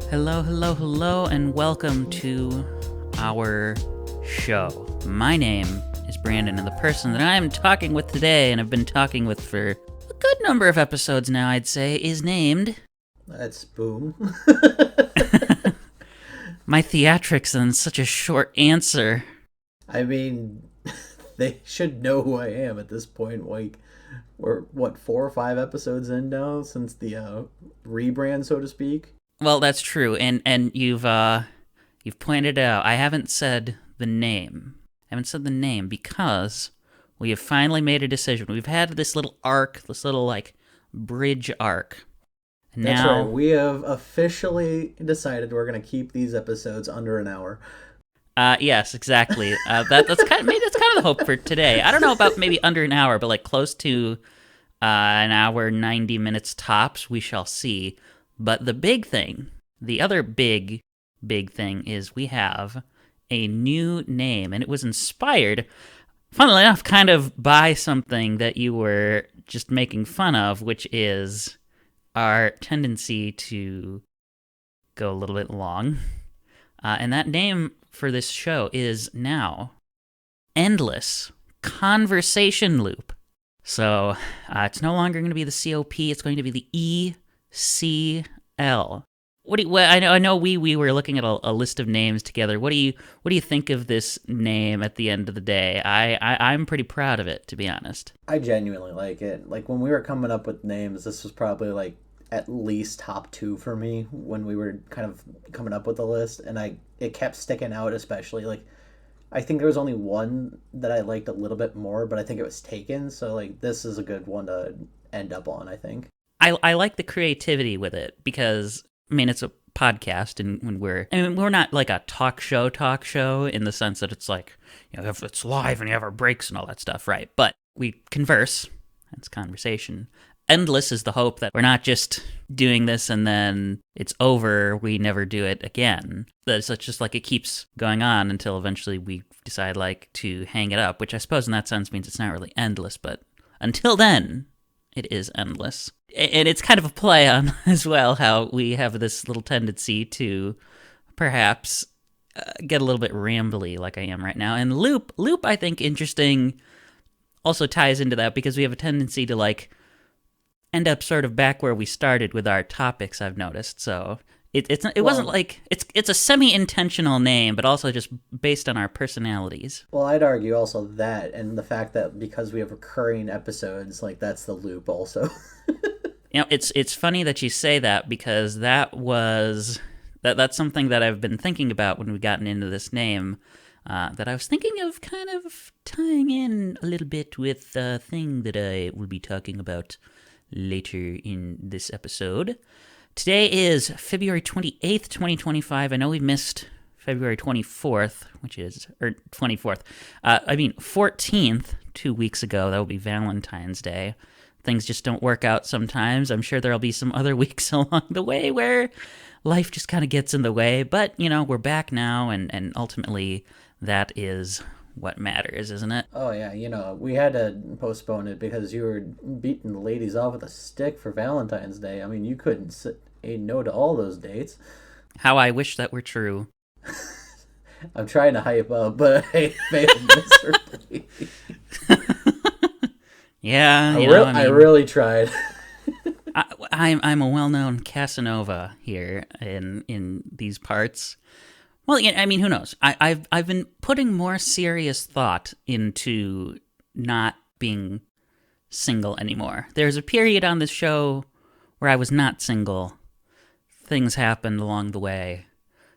Hello, hello, hello, and welcome to our show. My name is Brandon, and the person that I am talking with today, and I've been talking with for a good number of episodes now, I'd say, is named... That's Boom. My theatrics and such a short answer. I mean, they should know who I am at this point. Like, we're, 4 or 5 episodes in now since the rebrand, so to speak? Well, that's true, and you've pointed out, I haven't said the name. Because we have finally made a decision. We've had this little arc, this little, bridge arc. That's right. We have officially decided we're going to keep these episodes under an hour. Yes, exactly. That's kind of the hope for today. I don't know about maybe under an hour, but close to an hour, 90 minutes tops. We shall see. But the big thing, the other big thing is we have a new name, and it was inspired, funnily enough, kind of by something that you were just making fun of, which is our tendency to go a little bit long. And that name for this show is now Endless Conversation Loop. So it's no longer going to be the COP, it's going to be the ECL. I know we were looking at a list of names together. What do you think of this name at the end of the day? I'm pretty proud of it, to be honest. I genuinely like it. Like, when we were coming up with names, this was probably at least top 2 for me when we were kind of coming up with the list, and it kept sticking out. Especially I think there was only one that I liked a little bit more, but I think it was taken. So this is a good one to end up on, I think. I like the creativity with it because it's a podcast, and we're not like a talk show in the sense that it's if it's live and you have our breaks and all that stuff, right? But we converse. That's conversation. Endless is the hope that we're not just doing this and then it's over, we never do it again. That it's just it keeps going on until eventually we decide to hang it up, which I suppose in that sense means it's not really endless, but until then, it is endless. And it's kind of a play on as well how we have this little tendency to perhaps get a little bit rambly like I am right now. And loop, I think, interesting, also ties into that because we have a tendency to end up sort of back where we started with our topics, I've noticed. So it's a semi-intentional name, but also just based on our personalities. Well, I'd argue also that, and the fact that because we have recurring episodes, that's the loop also. It's funny that you say that because that's something that I've been thinking about when we've gotten into this name. That I was thinking of kind of tying in a little bit with the thing that I will be talking about later in this episode. Today is February 28th, 2025. I know we missed February 24th, 14th, 2 weeks ago. That will be Valentine's Day. Things just don't work out sometimes. I'm sure there'll be some other weeks along the way where life just kind of gets in the way. But, we're back now, and ultimately that is what matters, isn't it? Oh, yeah. We had to postpone it because you were beating the ladies off with a stick for Valentine's Day. I mean, you couldn't say no to all those dates. How I wish that were true. I'm trying to hype up, but I failed miserably. Yeah, I really tried. I'm a well-known Casanova here in these parts. Well, who knows? I've been putting more serious thought into not being single anymore. There's a period on this show where I was not single. Things happened along the way,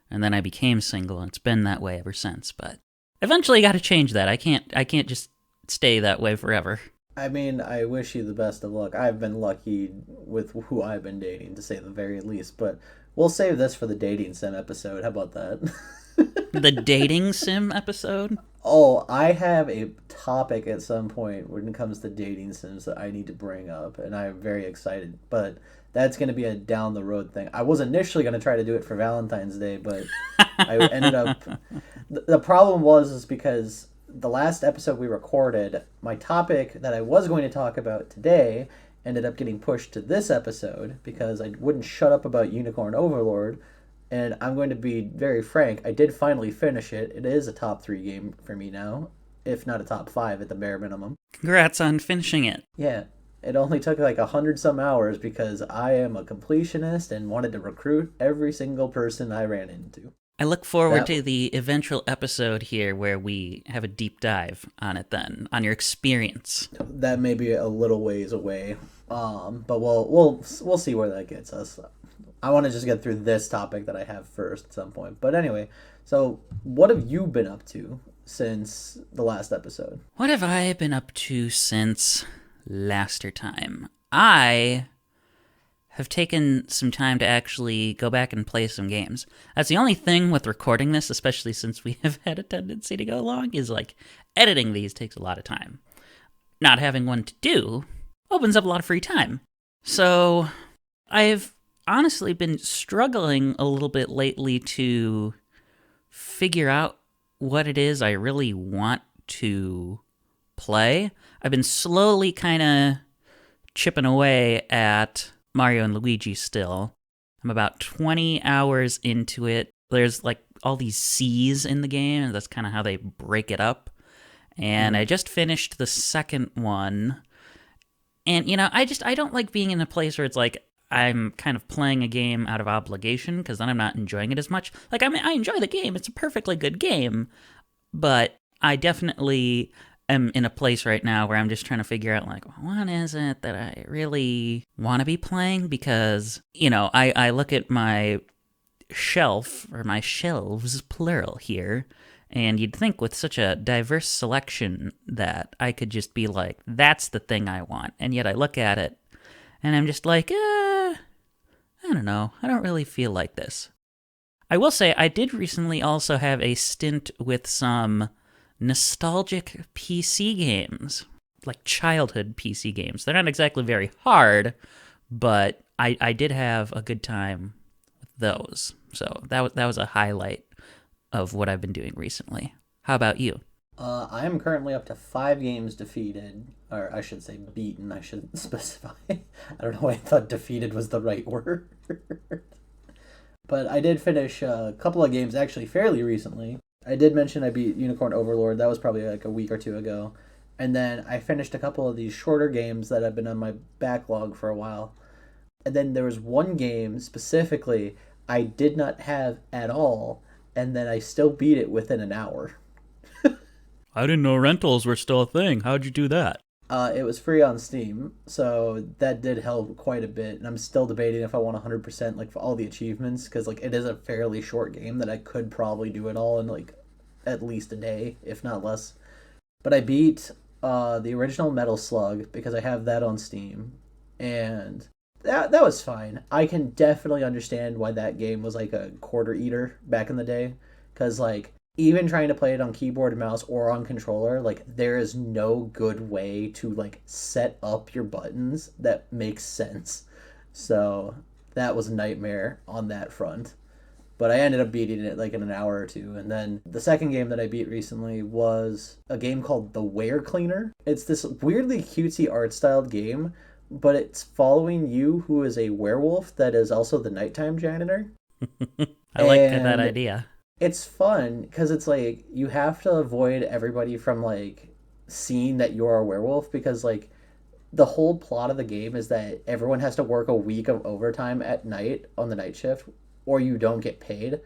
and then I became single, and it's been that way ever since. But eventually, I got to change that. I can't just stay that way forever. I wish you the best of luck. I've been lucky with who I've been dating, to say the very least, but we'll save this for the dating sim episode. How about that? The dating sim episode? Oh, I have a topic at some point when it comes to dating sims that I need to bring up, and I'm very excited, but that's going to be a down the road thing. I was initially going to try to do it for Valentine's Day, but I ended up... The problem was because the last episode we recorded, my topic that I was going to talk about today ended up getting pushed to this episode because I wouldn't shut up about Unicorn Overlord, And I'm going to be very frank, I did finally finish it. It is a top 3 game for me now, if not a top 5 at the bare minimum. Congrats on finishing it. Yeah, it only took like 100 some hours because I am a completionist and wanted to recruit every single person I ran into. I look forward to the eventual episode here where we have a deep dive on it then, on your experience. That may be a little ways away, but we'll see where that gets us. I want to just get through this topic that I have first at some point. But anyway, so what have you been up to since the last episode? What have I been up to since laster time? I have taken some time to actually go back and play some games. That's the only thing with recording this, especially since we have had a tendency to go long, is like editing these takes a lot of time. Not having one to do opens up a lot of free time. So I've honestly been struggling a little bit lately to figure out what it is I really want to play. I've been slowly kind of chipping away at Mario and Luigi still. I'm about 20 hours into it. There's like all these C's in the game, and that's kind of how they break it up. And I just finished the second one. And, you know, I don't like being in a place where it's like I'm kind of playing a game out of obligation, because then I'm not enjoying it as much. Like, I mean, I enjoy the game. It's a perfectly good game. But I definitely am in a place right now where I'm just trying to figure out, like, what is it that I really want to be playing? Because, you know, I look at my shelf, or my shelves, plural here, and you'd think with such a diverse selection that I could just be like, that's the thing I want. And yet I look at it, and I'm just like, I don't know. I don't really feel like this. I will say I did recently also have a stint with some nostalgic PC games, like childhood PC games. They're not exactly very hard, but I did have a good time with those. So that was a highlight of what I've been doing recently. How about you? I am currently up to 5 games defeated, or I should say beaten, I should specify. I don't know why I thought defeated was the right word. But I did finish a couple of games actually fairly recently. I did mention I beat Unicorn Overlord. That was probably like a week or two ago. And then I finished a couple of these shorter games that have been on my backlog for a while. And then there was one game specifically I did not have at all, and then I still beat it within an hour. I didn't know rentals were still a thing. How'd you do that? It was free on Steam, so that did help quite a bit. And I'm still debating if I want 100% like for all the achievements, because like it is a fairly short game that I could probably do it all in like at least a day, if not less. But I beat the original Metal Slug because I have that on Steam, and that was fine. I can definitely understand why that game was like a quarter eater back in the day, because like even trying to play it on keyboard and mouse or on controller, like there is no good way to like set up your buttons that makes sense. So that was a nightmare on that front. But I ended up beating it like in an hour or two. And then the second game that I beat recently was a game called The Were Cleaner. It's this weirdly cutesy art styled game, but it's following you, who is a werewolf that is also the nighttime janitor. I like that idea. It's fun because it's like you have to avoid everybody from like seeing that you're a werewolf, because like the whole plot of the game is that everyone has to work a week of overtime at night on the night shift, or you don't get paid.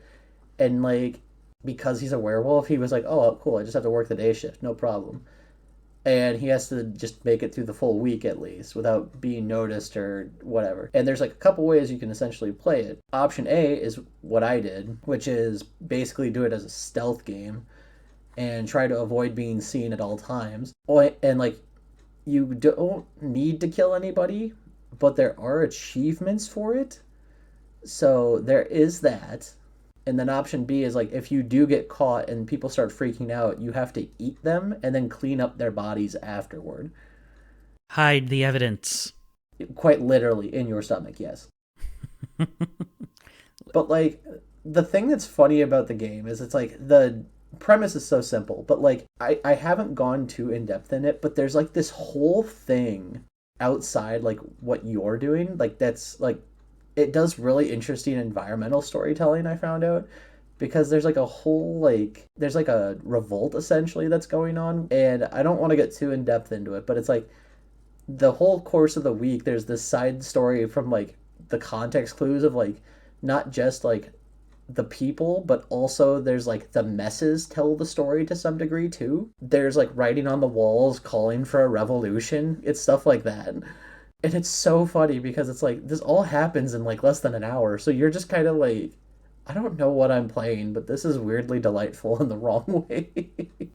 And like because he's a werewolf, he was like, oh cool, I just have to work the day shift, no problem. And he has to just make it through the full week at least without being noticed or whatever. And there's like a couple ways you can essentially play it. Option A is what I did, which is basically do it as a stealth game and try to avoid being seen at all times. And like you don't need to kill anybody, but there are achievements for it. So there is that. And then option B is like if you do get caught and people start freaking out, you have to eat them and then clean up their bodies afterward. Hide the evidence. Quite literally in your stomach, yes. But like the thing that's funny about the game is it's like the premise is so simple, but like I haven't gone too in depth in it, but there's like this whole thing outside like what you're doing, like that's like it does really interesting environmental storytelling, I found out, because there's like a whole like there's like a revolt essentially that's going on, and I don't want to get too in depth into it, but it's like the whole course of the week there's this side story from like the context clues of like not just like the people, but also there's like the messes tell the story to some degree too. There's like writing on the walls calling for a revolution. It's stuff like that. And it's so funny because it's like this all happens in like less than an hour. So you're just kind of like, I don't know what I'm playing, but this is weirdly delightful in the wrong way.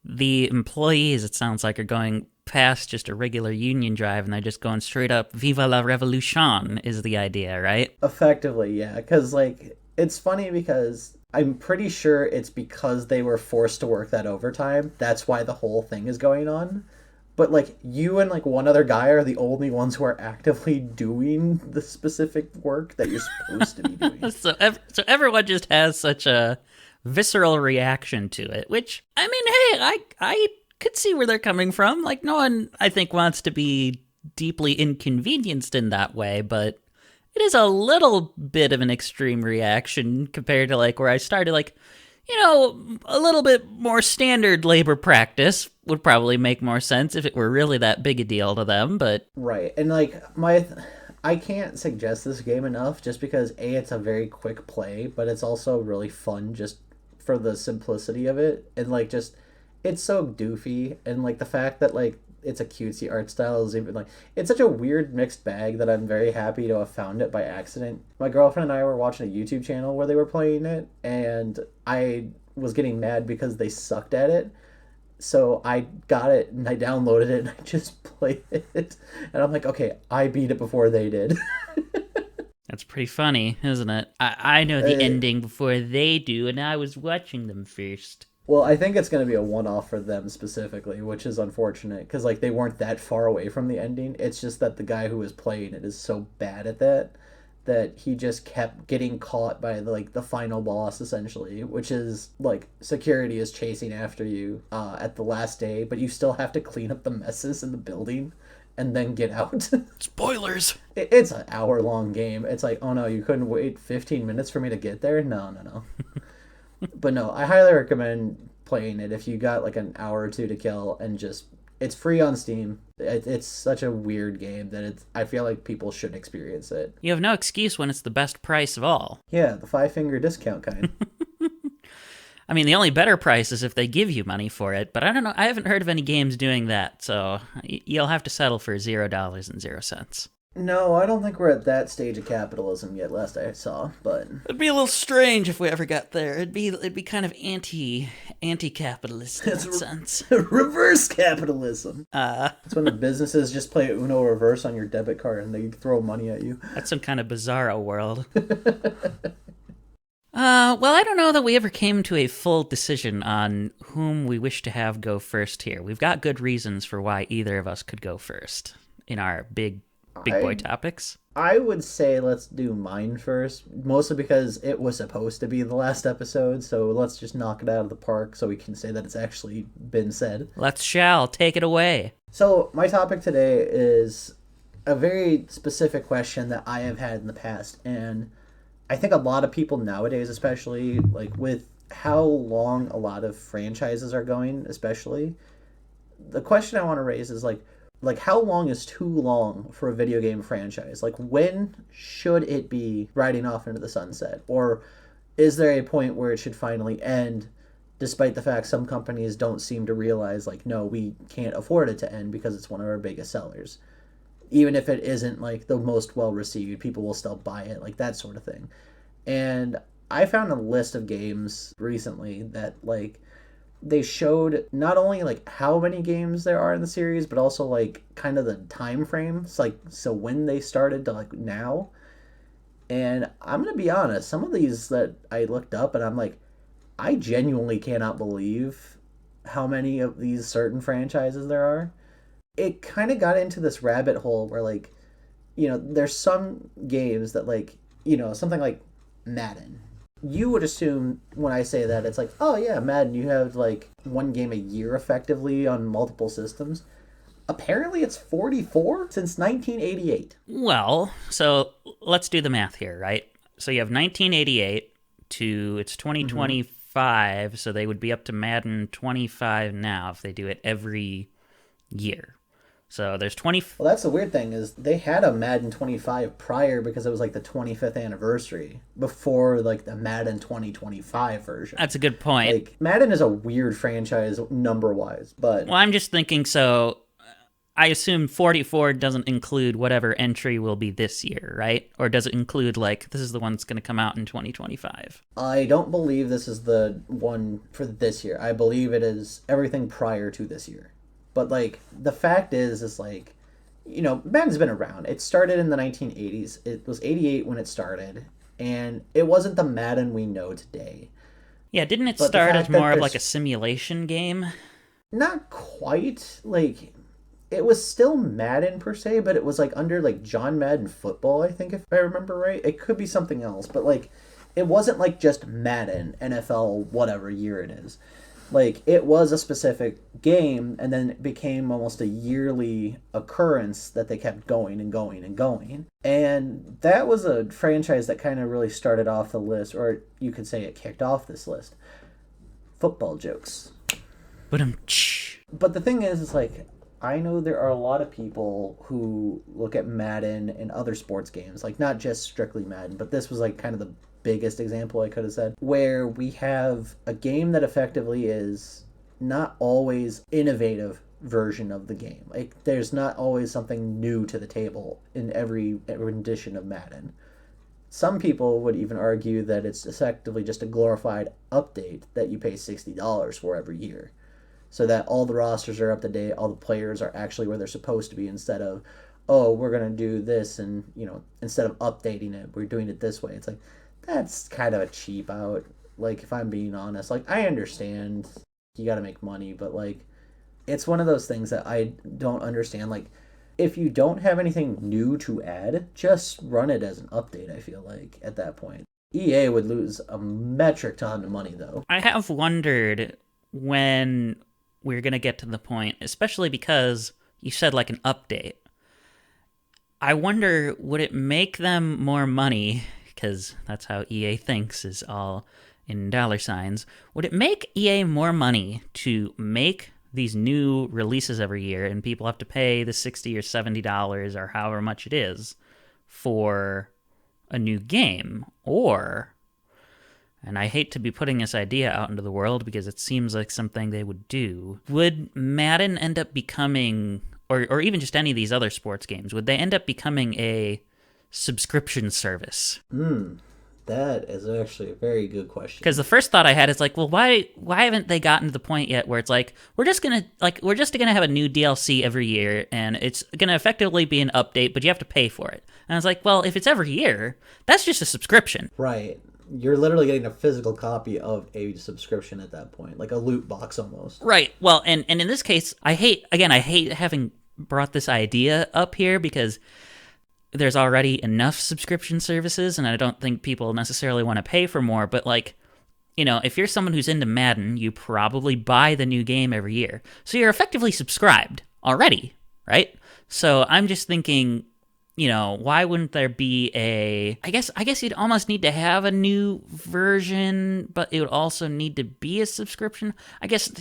The employees, it sounds like, are going past just a regular union drive and they're just going straight up Viva la Revolution is the idea, right? Effectively, yeah. Because like it's funny because I'm pretty sure it's because they were forced to work that overtime. That's why the whole thing is going on. But like you and like one other guy are the only ones who are actively doing the specific work that you're supposed to be doing. So everyone just has such a visceral reaction to it, which, I mean, hey, I could see where they're coming from. Like, no one, I think, wants to be deeply inconvenienced in that way, but it is a little bit of an extreme reaction compared to like where I started, like, a little bit more standard labor practice would probably make more sense if it were really that big a deal to them, but... Right, and like, I can't suggest this game enough just because, A, it's a very quick play, but it's also really fun just for the simplicity of it, and like, just, it's so doofy, and like, the fact that like, it's a cutesy art style is even like, it's such a weird mixed bag that I'm very happy to have found it by accident. My girlfriend and I were watching a YouTube channel where they were playing it, and I was getting mad because they sucked at it. So I got it and I downloaded it and I just played it. And I'm like, okay, I beat it before they did. That's pretty funny, isn't it? I know the ending before they do, and I was watching them first. Well, I think it's going to be a one-off for them specifically, which is unfortunate because like they weren't that far away from the ending. It's just that the guy who was playing it is so bad at that he just kept getting caught by the final boss essentially, which is like security is chasing after you at the last day, but you still have to clean up the messes in the building and then get out. Spoilers. It's an hour-long game. It's like, oh no, you couldn't wait 15 minutes for me to get there? No. But no, I highly recommend playing it if you got like an hour or two to kill, and just it's free on Steam. It's such a weird game that I feel like people should experience it. You have no excuse when it's the best price of all. Yeah, the 5-finger discount kind. I mean, the only better price is if they give you money for it, but I don't know. I haven't heard of any games doing that, so you'll have to settle for $0.00. No, I don't think we're at that stage of capitalism yet, last I saw, but... It'd be a little strange if we ever got there. It'd be kind of anti-capitalist in that sense. Reverse capitalism. That's when the businesses just play Uno reverse on your debit card and they throw money at you. That's some kind of bizarro world. Well, I don't know that we ever came to a full decision on whom we wish to have go first here. We've got good reasons for why either of us could go first in our big boy topics. I would say let's do mine first, mostly because it was supposed to be the last episode, so let's just knock it out of the park so we can say that it's actually been said. Take it away. So my topic today is a very specific question that I have had in the past, and I think a lot of people nowadays, especially like with how long a lot of franchises are going, especially, the question I want to raise is like how long is too long for a video game franchise? Like, when should it be riding off into the sunset? Or is there a point where it should finally end, despite the fact some companies don't seem to realize, like, no, we can't afford it to end because it's one of our biggest sellers. Even if it isn't, like, the most well-received, people will still buy it, like, that sort of thing. And I found a list of games recently that, like, they showed not only like how many games there are in the series, but also like kind of the time frames, like so when they started to like now. And I'm gonna be honest, some of these that I looked up and I'm like, I genuinely cannot believe how many of these certain franchises there are. It kind of got into this rabbit hole where like, there's some games that like, something like Madden. You would assume when I say that, it's like, oh yeah, Madden, you have like one game a year effectively on multiple systems. Apparently it's 44 since 1988. Well, so let's do the math here, right? So you have 1988 to it's 2025, so they would be up to Madden 25 now if they do it every year. So there's 20. Well, that's the weird thing is they had a Madden 25 prior because it was like the 25th anniversary before like the Madden 2025 version. That's a good point. Like Madden is a weird franchise number wise, but well, I'm just thinking. So I assume 44 doesn't include whatever entry will be this year, right? Or does it include like this is the one that's going to come out in 2025? I don't believe this is the one for this year. I believe it is everything prior to this year. But, like, the fact is like, you know, Madden's been around. It started in the 1980s. It was 88 when it started. And it wasn't the Madden we know today. Yeah, didn't it start as more of, like, a simulation game? Not quite. Like, it was still Madden, per se, but it was, like, under, like, John Madden Football, I think, if I remember right. It could be something else. But, like, it wasn't, like, just Madden, NFL, whatever year it is. Like, it was a specific game, and then it became almost a yearly occurrence that they kept going and going and going. And that was a franchise that kind of really started off the list, or you could say it kicked off this list. Football jokes. But the thing is, like, I know there are a lot of people who look at Madden and other sports games, like, not just strictly Madden, but this was, like, kind of the biggest example I could have said, where we have a game that effectively is not always innovative version of the game. Like, there's not always something new to the table in every rendition of Madden. Some people would even argue that it's effectively just a glorified update that you pay $60 for every year, so that all the rosters are up to date, all the players are actually where they're supposed to be, instead of, oh, we're going to do this, and, you know, instead of updating it, we're doing it this way. It's like, that's kind of a cheap out. Like, if I'm being honest, like, I understand you got to make money, but, like, it's one of those things that I don't understand. Like, if you don't have anything new to add, just run it as an update, I feel like, at that point. EA would lose a metric ton of money, though. I have wondered when we're going to get to the point, especially because you said, like, an update. I wonder, would it make them more money, because that's how EA thinks, is all in dollar signs. Would it make EA more money to make these new releases every year and people have to pay the $60 or $70 or however much it is for a new game? Or, and I hate to be putting this idea out into the world because it seems like something they would do, would Madden end up becoming, or even just any of these other sports games, would they end up becoming a subscription service? That is actually a very good question. Because the first thought I had is like, well, why haven't they gotten to the point yet where it's like we're just gonna have a new DLC every year and it's gonna effectively be an update, but you have to pay for it. And I was like, well, if it's every year, that's just a subscription. Right. You're literally getting a physical copy of a subscription at that point, like a loot box almost. Right. Well, and in this case, I hate having brought this idea up here because there's already enough subscription services, and I don't think people necessarily want to pay for more, but, like, you know, if you're someone who's into Madden, you probably buy the new game every year. So you're effectively subscribed already, right? So I'm just thinking, you know, why wouldn't there be I guess you'd almost need to have a new version, but it would also need to be a subscription. I guess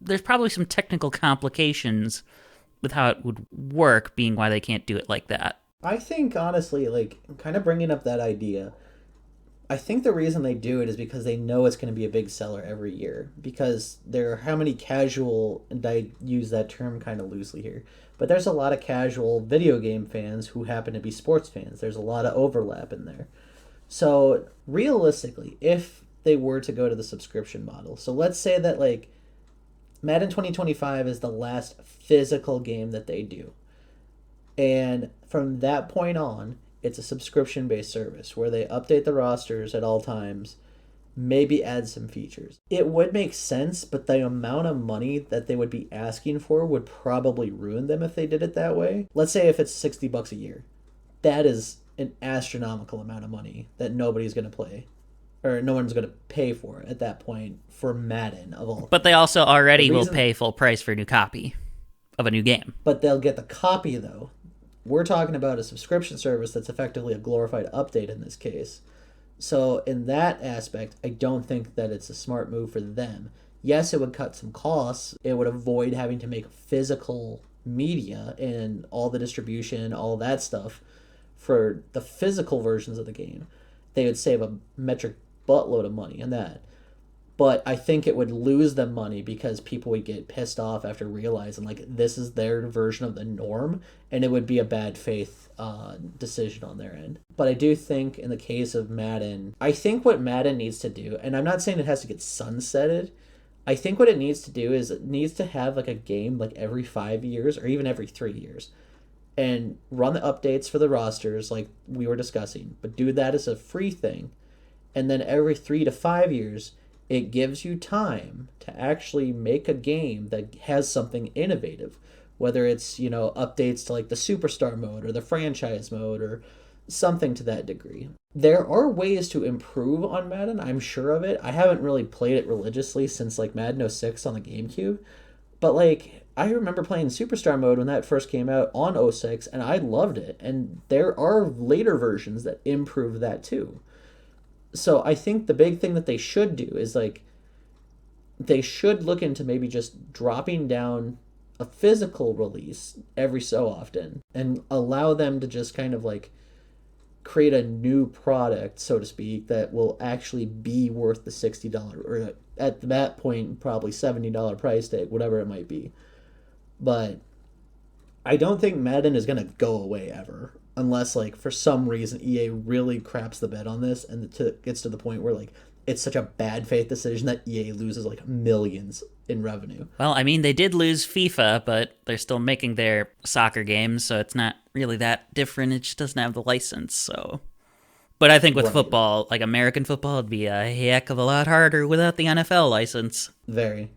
there's probably some technical complications with how it would work, being why they can't do it like that. I think, honestly, like, kind of bringing up that idea, I think the reason they do it is because they know it's going to be a big seller every year. Because there are how many casual, and I use that term kind of loosely here, but there's a lot of casual video game fans who happen to be sports fans. There's a lot of overlap in there. So, realistically, if they were to go to the subscription model, so let's say that, like, Madden 2025 is the last physical game that they do. And from that point on, it's a subscription-based service where they update the rosters at all times, maybe add some features. It would make sense, but the amount of money that they would be asking for would probably ruin them if they did it that way. Let's say if it's $60 a year. That is an astronomical amount of money that nobody's going to play, or no one's going to pay for at that point for Madden of all. But they also already will pay full price for a new copy of a new game. But they'll get the copy, though. We're talking about a subscription service that's effectively a glorified update in this case. So in that aspect, I don't think that it's a smart move for them. Yes, it would cut some costs. It would avoid having to make physical media and all the distribution, all that stuff for the physical versions of the game. They would save a metric buttload of money in that. But I think it would lose them money because people would get pissed off after realizing like this is their version of the norm, and it would be a bad faith decision on their end. But I do think in the case of Madden, I think what Madden needs to do, and I'm not saying it has to get sunsetted, I think what it needs to do is it needs to have like a game like every 5 years or even every 3 years, and run the updates for the rosters like we were discussing, but do that as a free thing, and then every 3 to 5 years it gives you time to actually make a game that has something innovative, whether it's, updates to like the superstar mode or the franchise mode or something to that degree. There are ways to improve on Madden, I'm sure of it. I haven't really played it religiously since like Madden 06 on the GameCube, but like I remember playing superstar mode when that first came out on 06 and I loved it, and there are later versions that improve that too. So I think the big thing that they should do is like they should look into maybe just dropping down a physical release every so often and allow them to just kind of like create a new product, so to speak, that will actually be worth the $60 or at that point probably $70 price tag, whatever it might be. But I don't think Madden is going to go away ever. Unless, like, for some reason EA really craps the bed on this and gets to the point where, like, it's such a bad faith decision that EA loses, like, millions in revenue. Well, I mean, they did lose FIFA, but they're still making their soccer games, so it's not really that different. It just doesn't have the license, so... But I think with football, like American football, it'd be a heck of a lot harder without the NFL license. Very.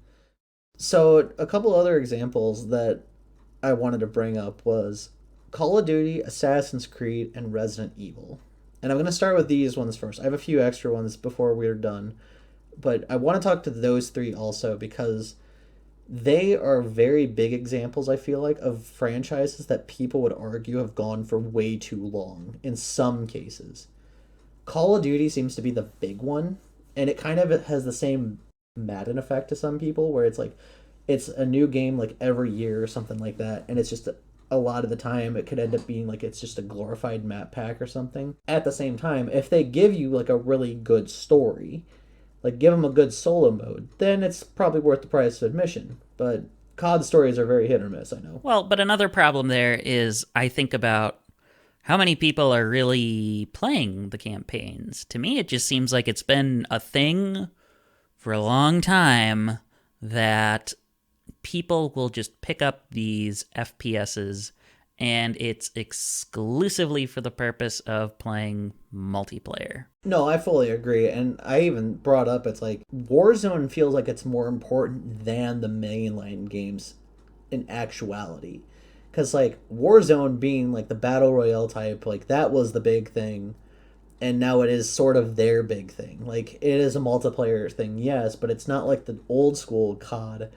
So, a couple other examples that I wanted to bring up was Call of Duty, Assassin's Creed, and Resident Evil. And I'm going to start with these ones first. I have a few extra ones before we're done. But I want to talk to those three also because they are very big examples, I feel like, of franchises that people would argue have gone for way too long in some cases. Call of Duty seems to be the big one, and it kind of has the same Madden effect to some people where it's like it's a new game like every year or something like that, and it's just a lot of the time it could end up being like it's just a glorified map pack or something. At the same time, if they give you like a really good story, like give them a good solo mode, then it's probably worth the price of admission. But COD stories are very hit or miss, I know. Well, but another problem there is I think about how many people are really playing the campaigns. To me, it just seems like it's been a thing for a long time that people will just pick up these FPSs and it's exclusively for the purpose of playing multiplayer. No, I fully agree. And I even brought up, it's like Warzone feels like it's more important than the mainline games in actuality. Because like Warzone being like the battle royale type, like that was the big thing. And now it is sort of their big thing. Like it is a multiplayer thing, yes, but it's not like the old school COD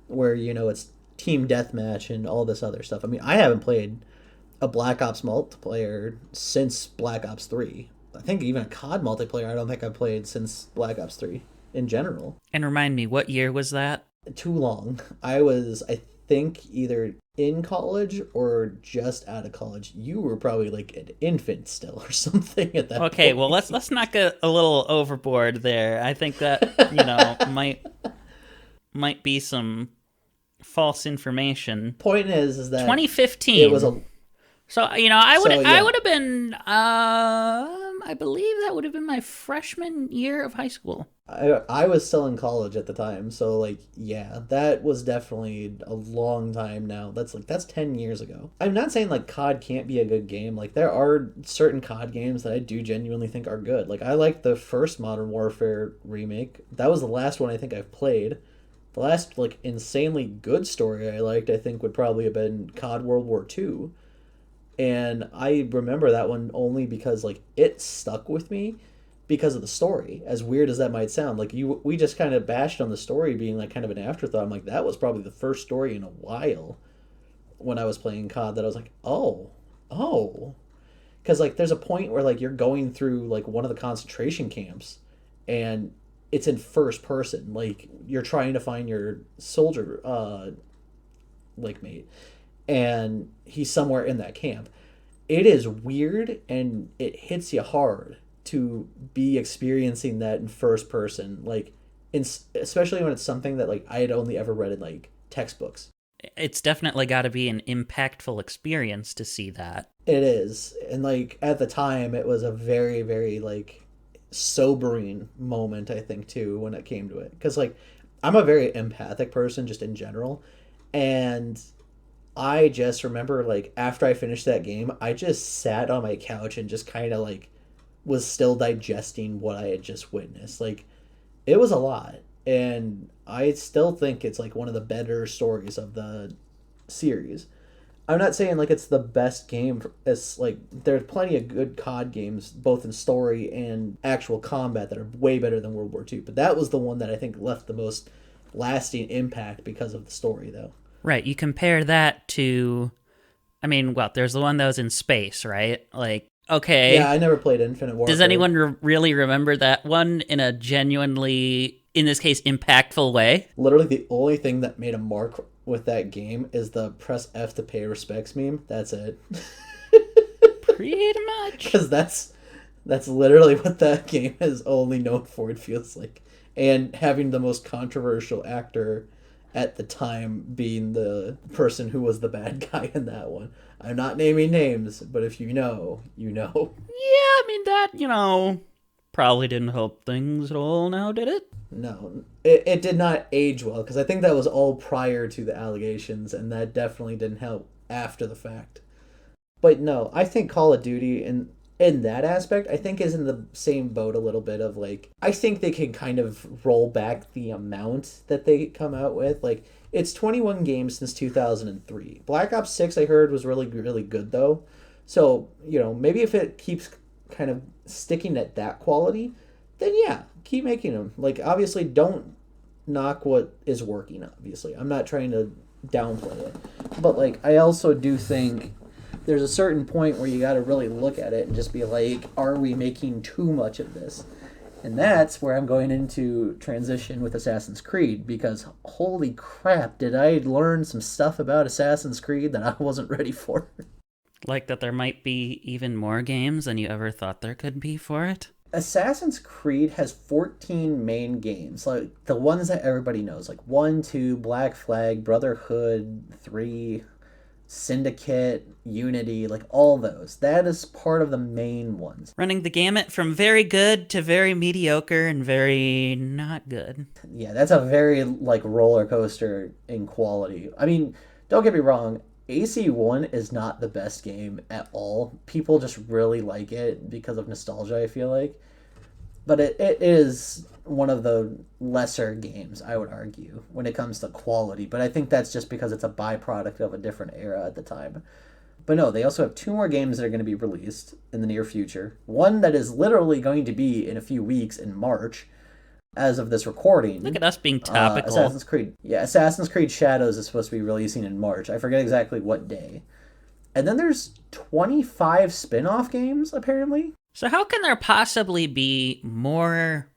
where, it's team deathmatch and all this other stuff. I mean, I haven't played a Black Ops multiplayer since Black Ops 3. I think even a COD multiplayer I don't think I've played since Black Ops 3 in general. And remind me, what year was that? Too long. I think, either in college or just out of college. You were probably like an infant still or something at that point. Okay, well, let's not get a little overboard there. I think that, might be some false information. Point is that 2015. It was a I would have been I believe that would have been my freshman year of high school. I was still in college at the time, so like yeah, that was definitely a long time now. That's 10 years ago. I'm not saying like COD can't be a good game. Like there are certain COD games that I do genuinely think are good. Like I like the first Modern Warfare remake. That was the last one I think I've played. The last like insanely good story I liked, I think, would probably have been COD World War II. And I remember that one only because like it stuck with me because of the story. As weird as that might sound, like we just kind of bashed on the story being like kind of an afterthought. I'm like, that was probably the first story in a while when I was playing COD that I was like, oh, Oh, because like there's a point where like you're going through like one of the concentration camps, and it's in first person. Like you're trying to find your soldier like mate, and he's somewhere in that camp. It is weird and it hits you hard to be experiencing that in first person, like in, especially when it's something that like I had only ever read in like textbooks. It's definitely got to be an impactful experience to see that. It is. And like at the time it was a very, very like sobering moment, I think, too, when it came to it. Cuz like I'm a very empathic person just in general, and I just remember like after I finished that game, I just sat on my couch and just kind of like was still digesting what I had just witnessed. Like it was a lot, and I still think it's like one of the better stories of the series. I'm not saying like it's the best game. It's like there's plenty of good COD games, both in story and actual combat, that are way better than World War II. But that was the one that I think left the most lasting impact because of the story, though. Right, you compare that to, I mean, well, there's the one that was in space, right? Like, okay. Yeah, I never played Infinite Warfare. Does anyone really remember that one in a genuinely, in this case, impactful way? Literally, the only thing that made a mark with that game is the press F to pay respects meme. That's it. Pretty much. Because that's literally what that game is only known for, it feels like. And having the most controversial actor at the time being the person who was the bad guy in that one. I'm not naming names, but if you know, you know. Yeah, I mean, that, probably didn't help things at all now, did it? No, it did not age well, because I think that was all prior to the allegations, and that definitely didn't help after the fact. But no, I think Call of Duty in that aspect, I think is in the same boat a little bit of like, I think they can kind of roll back the amount that they come out with. Like, it's 21 games since 2003. Black Ops 6 I heard was really, really good though. So, maybe if it keeps kind of sticking at that quality, then yeah, keep making them. Like, obviously don't knock what is working, obviously. I'm not trying to downplay it. But like, I also do think there's a certain point where you got to really look at it and just be like, are we making too much of this? And that's where I'm going into transition with Assassin's Creed, because holy crap, did I learn some stuff about Assassin's Creed that I wasn't ready for. Like that there might be even more games than you ever thought there could be for it? Assassin's Creed has 14 main games, like the ones that everybody knows, like 1, 2, Black Flag, Brotherhood, 3... Syndicate, Unity, like all those. That is part of the main ones. Running the gamut from very good to very mediocre and very not good. Yeah, that's a very like roller coaster in quality. I mean, don't get me wrong, AC1 is not the best game at all. People just really like it because of nostalgia, I feel like. But it is one of the lesser games, I would argue, when it comes to quality. But I think that's just because it's a byproduct of a different era at the time. But no, they also have 2 more games that are going to be released in the near future. One that is literally going to be in a few weeks in March, as of this recording. Look at us being topical. Assassin's Creed. Yeah, Assassin's Creed Shadows is supposed to be releasing in March. I forget exactly what day. And then there's 25 spin-off games, apparently. So how can there possibly be more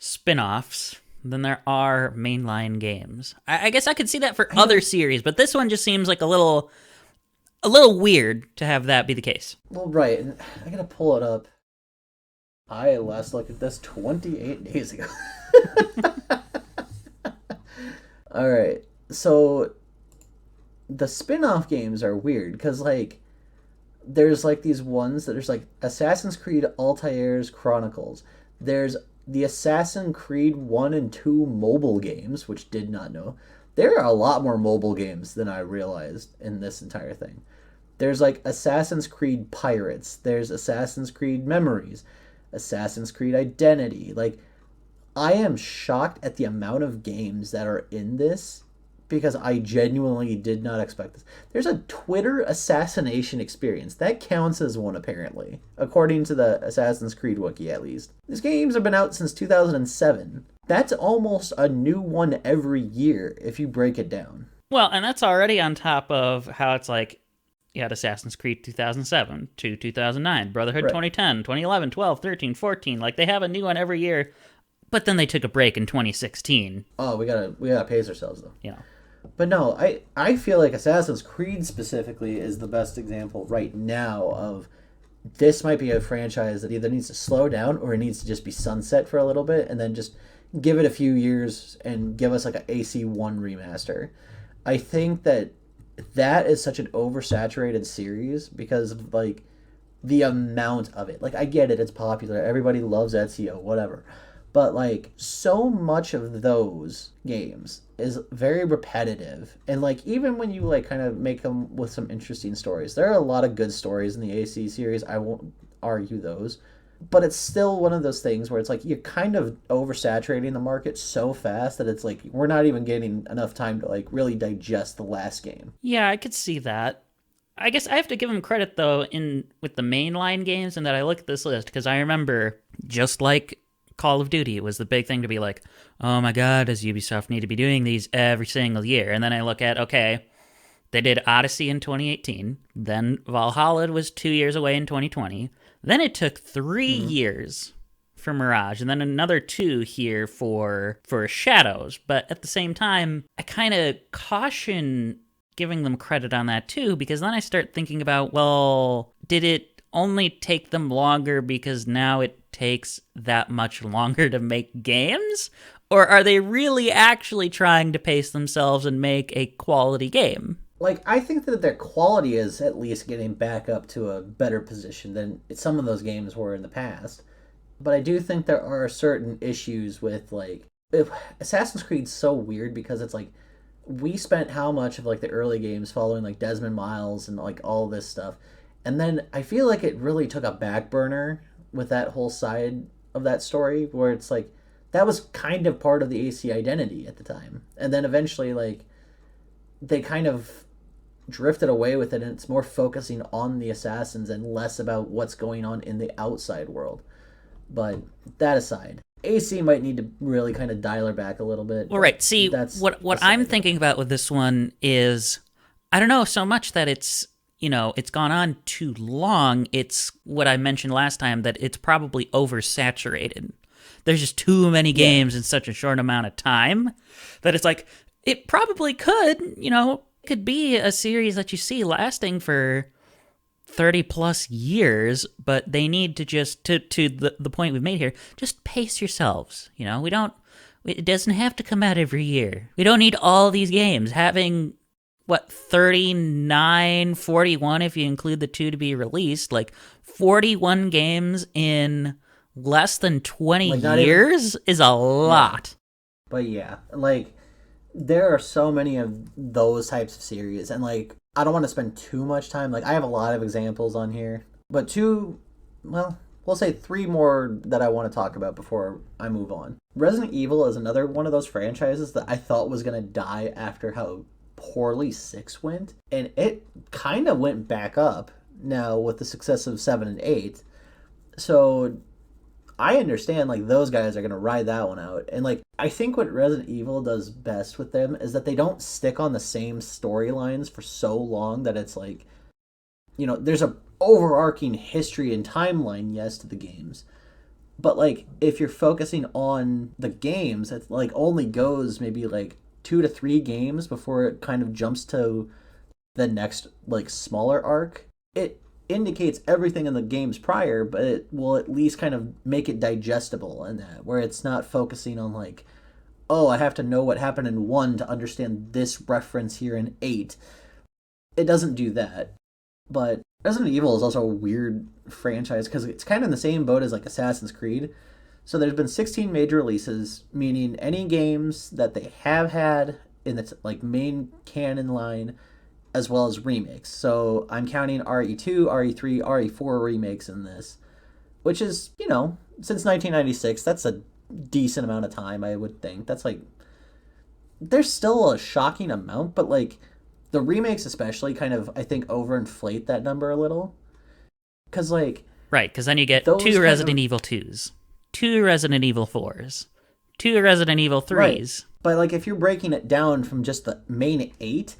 spin-offs than there are mainline games? I guess I could see that for other series, but this one just seems like a little weird to have that be the case. Well, right, and I gotta pull it up. I last looked at this 28 days ago. Alright, so the spin-off games are weird, because like there's like these ones that there's like Assassin's Creed Altair's Chronicles. There's the Assassin's Creed 1 and 2 mobile games, which did not know. There are a lot more mobile games than I realized in this entire thing. There's like Assassin's Creed Pirates. There's Assassin's Creed Memories. Assassin's Creed Identity. Like, I am shocked at the amount of games that are in this, because I genuinely did not expect this. There's a Twitter assassination experience. That counts as one, apparently, according to the Assassin's Creed wiki, at least. These games have been out since 2007. That's almost a new one every year, if you break it down. Well, and that's already on top of how it's like, You had Assassin's Creed 2007 to 2009, Brotherhood Right. 2010, 2011, 12, 13, 14. Like, they have a new one every year, but then they took a break in 2016. Oh, we gotta pace ourselves though. You know, But no, I feel like Assassin's Creed specifically is the best example right now of this might be a franchise that either needs to slow down or it needs to just be sunset for a little bit and then just give it a few years and give us like an AC1 remaster. I think that is such an oversaturated series because of like the amount of it. Like I get it, it's popular. Everybody loves Ezio, whatever. But like so much of those games is very repetitive. And like even when you like kind of make them with some interesting stories, there are a lot of good stories in the AC series. I won't argue those. But it's still one of those things where it's like you're kind of oversaturating the market so fast that it's like we're not even getting enough time to like really digest the last game. yeah, I could see that. I guess I have to give them credit though in with the mainline games, and that I look at this list because I remember just like Call of Duty, it was the big thing to be like, oh my god, does Ubisoft need to be doing these every single year? And then I look at, okay, they did Odyssey in 2018, then Valhalla was 2 years away in 2020, then it took 3 years for Mirage, and then another 2 here for Shadows. But at the same time, I kind of caution giving them credit on that too, because then I start thinking about, well, did it only take them longer because now it takes that much longer to make games? Or are they really actually trying to pace themselves and make a quality game? Like I think that their quality is at least getting back up to a better position than some of those games were in the past. But I do think there are certain issues with like if Assassin's Creed's so weird because it's like we spent how much of like the early games following like Desmond Miles and like all this stuff. And then I feel like it really took a back burner with that whole side of that story where it's like that was kind of part of the AC identity at the time. And then eventually like they kind of drifted away with it and it's more focusing on the assassins and less about what's going on in the outside world. But that aside, AC might need to really kind of dial her back a little bit. Well, right. See, what I'm thinking about with this one is, I don't know so much that it's, it's gone on too long. It's what I mentioned last time, that it's probably oversaturated. There's just too many games in such a short amount of time that it's like, it probably could be a series that you see lasting for 30 plus years, but they need to just, to the point we've made here, just pace yourselves. It doesn't have to come out every year. We don't need all these games having 39, 41 if you include the 2 to be released, like 41 games in less than 20 years is a lot. Yeah. But yeah, like there are so many of those types of series, and like I don't want to spend too much time. Like I have a lot of examples on here, but we'll say 3 more that I want to talk about before I move on. Resident Evil is another one of those franchises that I thought was going to die after how poorly 6 went, and it kind of went back up now with the success of 7 and 8. So I understand like those guys are going to ride that one out. And like I think what Resident Evil does best with them is that they don't stick on the same storylines for so long that it's like, there's a overarching history and timeline, yes, to the games. But like if you're focusing on the games, it like only goes maybe like 2 to 3 games before it kind of jumps to the next like smaller arc. It indicates everything in the games prior, but it will at least kind of make it digestible in that, where it's not focusing on like, oh, I have to know what happened in 1 to understand this reference here in 8. It doesn't do that. But Resident Evil is also a weird franchise because it's kind of in the same boat as like Assassin's Creed. So there's been 16 major releases, meaning any games that they have had in the like main canon line, as well as remakes. So I'm counting RE2, RE3, RE4 remakes in this, which is, since 1996, that's a decent amount of time, I would think. That's like, there's still a shocking amount, but like the remakes especially kind of, I think, overinflate that number a little. Because like... Right, because then you get 2 Resident Evil 2s, 2 Resident Evil 4s, 2 Resident Evil 3s. Right. But like if you're breaking it down from just the main 8,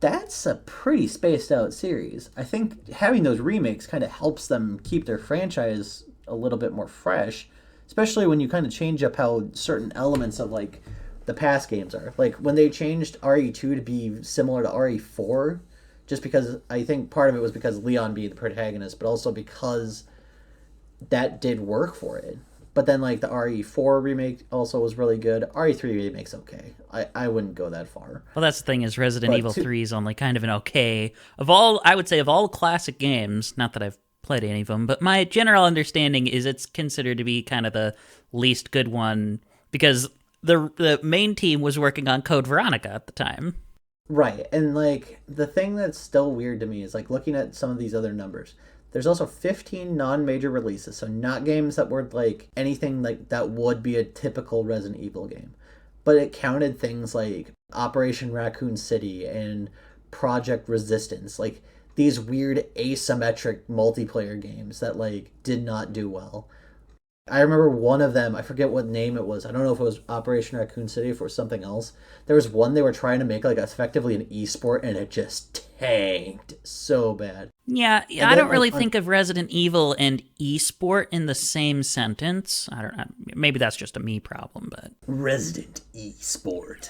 That's a pretty spaced out series. I think having those remakes kind of helps them keep their franchise a little bit more fresh, especially when you kind of change up how certain elements of like the past games are. Like when they changed RE2 to be similar to RE4, just because I think part of it was because Leon being the protagonist, but also because that did work for it. But then like the RE4 remake also was really good. RE3 remake's okay. I wouldn't go that far. Well, that's the thing is Resident But Evil 3 is only kind of an okay of all. I would say of all classic games. Not that I've played any of them, but my general understanding is it's considered to be kind of the least good one because the main team was working on Code Veronica at the time. Right. And like the thing that's still weird to me is like looking at some of these other numbers. There's also 15 non-major releases, so not games that were like anything like that would be a typical Resident Evil game. But it counted things like Operation Raccoon City and Project Resistance, like these weird asymmetric multiplayer games that like did not do well. I remember one of them, I forget what name it was. I don't know if it was Operation Raccoon City, if it was something else. There was one they were trying to make like effectively an esport and it just tanked so bad. Yeah, And I then, don't really think of Resident Evil and esport in the same sentence. I don't know. Maybe that's just a me problem, but Resident Esport.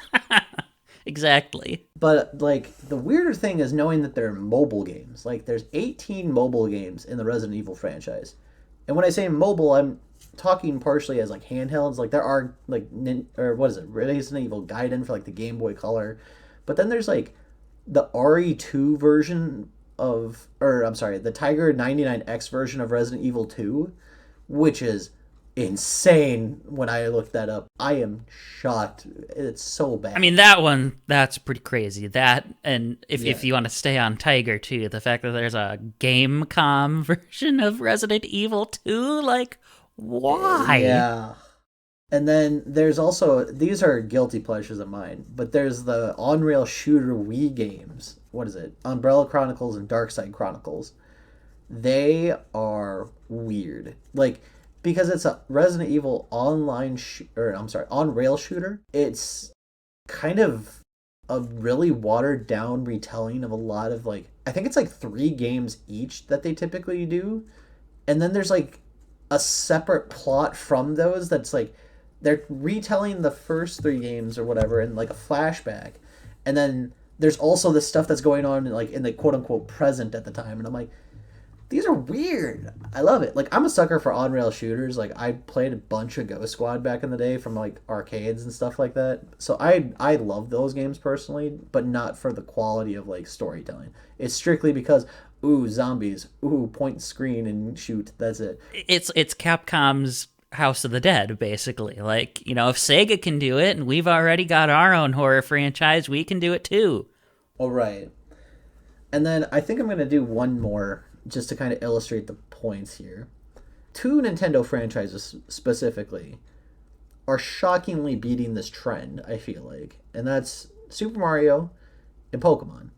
exactly. But like the weirder thing is knowing that they're mobile games. Like there's 18 mobile games in the Resident Evil franchise. And when I say mobile, I'm talking partially as like handhelds. Like there are like or what is it? Resident Evil Gaiden for like the Game Boy Color. But then there's like the RE2 version of or I'm sorry, the Tiger 99X version of Resident Evil 2, which is insane when I looked that up. I am shocked. It's so bad. I mean, that's pretty crazy. That, and if you want to stay on Tiger, too, the fact that there's a Gamecom version of Resident Evil 2, like, why? Yeah. And then there's also, these are guilty pleasures of mine, but there's the on-rail shooter Wii games. What is it? Umbrella Chronicles and Darkside Chronicles. They are weird. Like, because it's a Resident Evil on-rail shooter, it's kind of a really watered down retelling of a lot of like, I think it's like 3 games each that they typically do. And then there's like a separate plot from those that's like, they're retelling the first 3 games or whatever in like a flashback. And then there's also this stuff that's going on like in the quote unquote present at the time. And I'm like, these are weird. I love it. Like I'm a sucker for on-rail shooters. Like I played a bunch of Ghost Squad back in the day from like arcades and stuff like that. So I love those games personally, but not for the quality of like storytelling. It's strictly because ooh, zombies, ooh, point screen and shoot. That's it. It's Capcom's House of the Dead, basically. Like, you know, if Sega can do it and we've already got our own horror franchise, we can do it too. All right. And then I think I'm going to do one more just to kind of illustrate the points here. 2 Nintendo franchises specifically are shockingly beating this trend, I feel like. And that's Super Mario and Pokemon.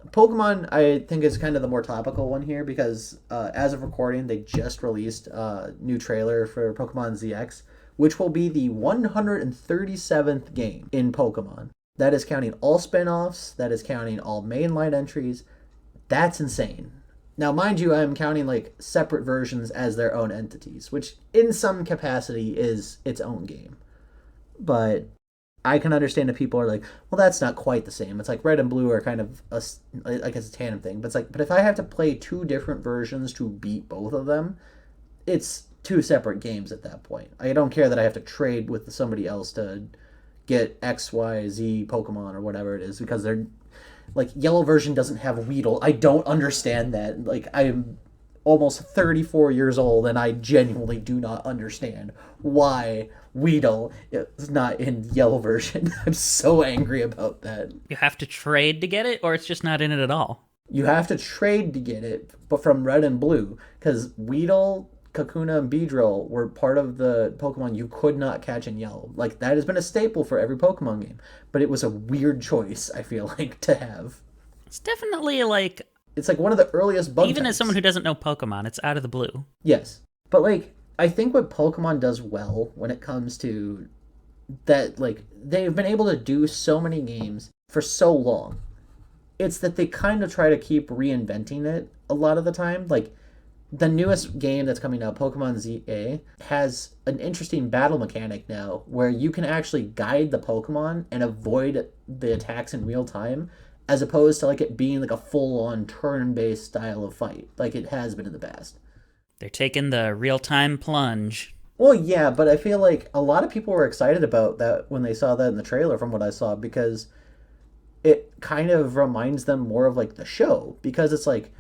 Pokemon, I think, is kind of the more topical one here because as of recording, they just released a new trailer for Pokemon ZX, which will be the 137th game in Pokemon. That is counting all spin-offs, that is counting all mainline entries. That's insane. Now, mind you, I'm counting like separate versions as their own entities, which in some capacity is its own game. But I can understand if people are like, well, that's not quite the same. It's like red and blue are kind of like it's a tandem thing. But it's like, but if I have to play 2 different versions to beat both of them, it's 2 separate games at that point. I don't care that I have to trade with somebody else to get X, Y, Z Pokemon or whatever it is because they're like yellow version doesn't have Weedle. I don't understand that. Like I'm almost 34 years old and I genuinely do not understand why Weedle is not in yellow version. I'm so angry about that. You have to trade to get it, or it's just not in it at all? You have to trade to get it, but from red and blue, because Weedle, Kakuna, and Beedrill were part of the Pokemon you could not catch in yellow. Like, that has been a staple for every Pokemon game, but it was a weird choice, I feel like, to have. It's definitely like... It's like one of the earliest bug Even types. as someone who doesn't know Pokemon, it's out of the blue. Yes. But, like, I think what Pokemon does well when it comes to that, like, they've been able to do so many games for so long. It's that they kind of try to keep reinventing it a lot of the time. Like the newest game that's coming out, Pokemon ZA, has an interesting battle mechanic now where you can actually guide the Pokemon and avoid the attacks in real time, as opposed to like it being like a full-on turn-based style of fight like it has been in the past. They're taking the real-time plunge. Well, yeah, but I feel like a lot of people were excited about that when they saw that in the trailer, from what I saw, because it kind of reminds them more of like the show, because it's like,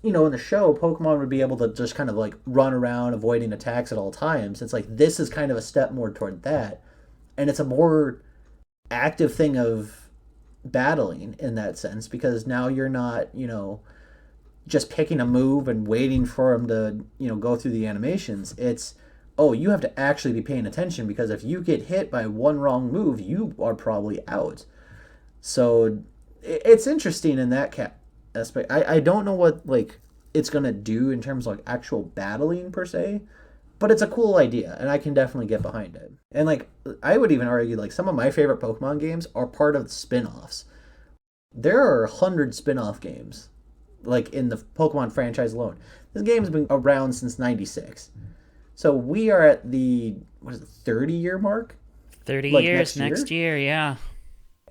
in the show, Pokemon would be able to just kind of like run around avoiding attacks at all times. It's like this is kind of a step more toward that, and it's a more active thing of battling in that sense, because now you're not, just picking a move and waiting for them to, go through the animations. It's, oh, you have to actually be paying attention, because if you get hit by one wrong move, you are probably out. So it's interesting in that aspect. I don't know what like it's gonna do in terms of like actual battling per se, but it's a cool idea, and I can definitely get behind it. And like I would even argue like some of my favorite Pokemon games are part of the spin-offs. There are 100 spin-off games, like in the Pokemon franchise alone. This game's been around since '96, so we are at the 30-year mark. 30 like years next year, yeah.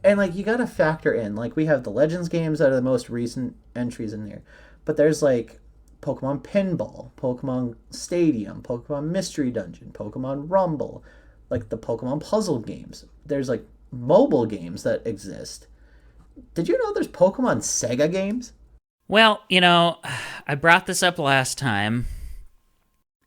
And like you gotta factor in, like we have the Legends games that are the most recent entries in there, but there's like Pokemon Pinball, Pokemon Stadium, Pokemon Mystery Dungeon, Pokemon Rumble, like the Pokemon puzzle games. There's like mobile games that exist. Did you know there's Pokemon Sega games? Well, I brought this up last time.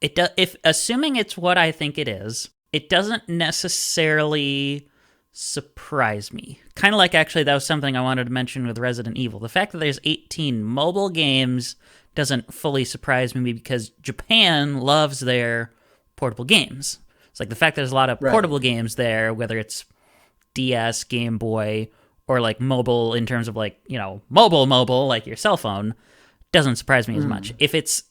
If assuming it's what I think it is, it doesn't necessarily surprise me. Kind of like, actually, that was something I wanted to mention with Resident Evil. The fact that there's 18 mobile games doesn't fully surprise me, because Japan loves their portable games. It's like the fact that there's a lot of portable games there, whether it's DS, Game Boy, or like mobile in terms of like, mobile, like your cell phone, doesn't surprise me as much. If it's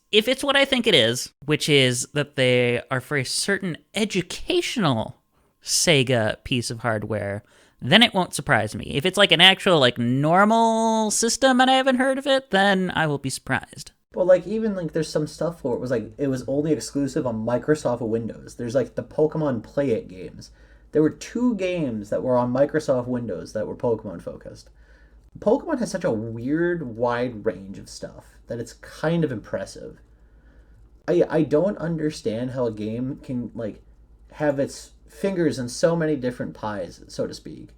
what I think it is, which is that they are for a certain educational Sega piece of hardware, then it won't surprise me. If it's like an actual like normal system and I haven't heard of it, then I will be surprised. Well, like even like there's some stuff where it was only exclusive on Microsoft Windows. There's like the Pokemon Play It games. There were 2 games that were on Microsoft Windows that were Pokemon focused. Pokemon has such a weird, wide range of stuff that it's kind of impressive. I don't understand how a game can like have its fingers in so many different pies, so to speak,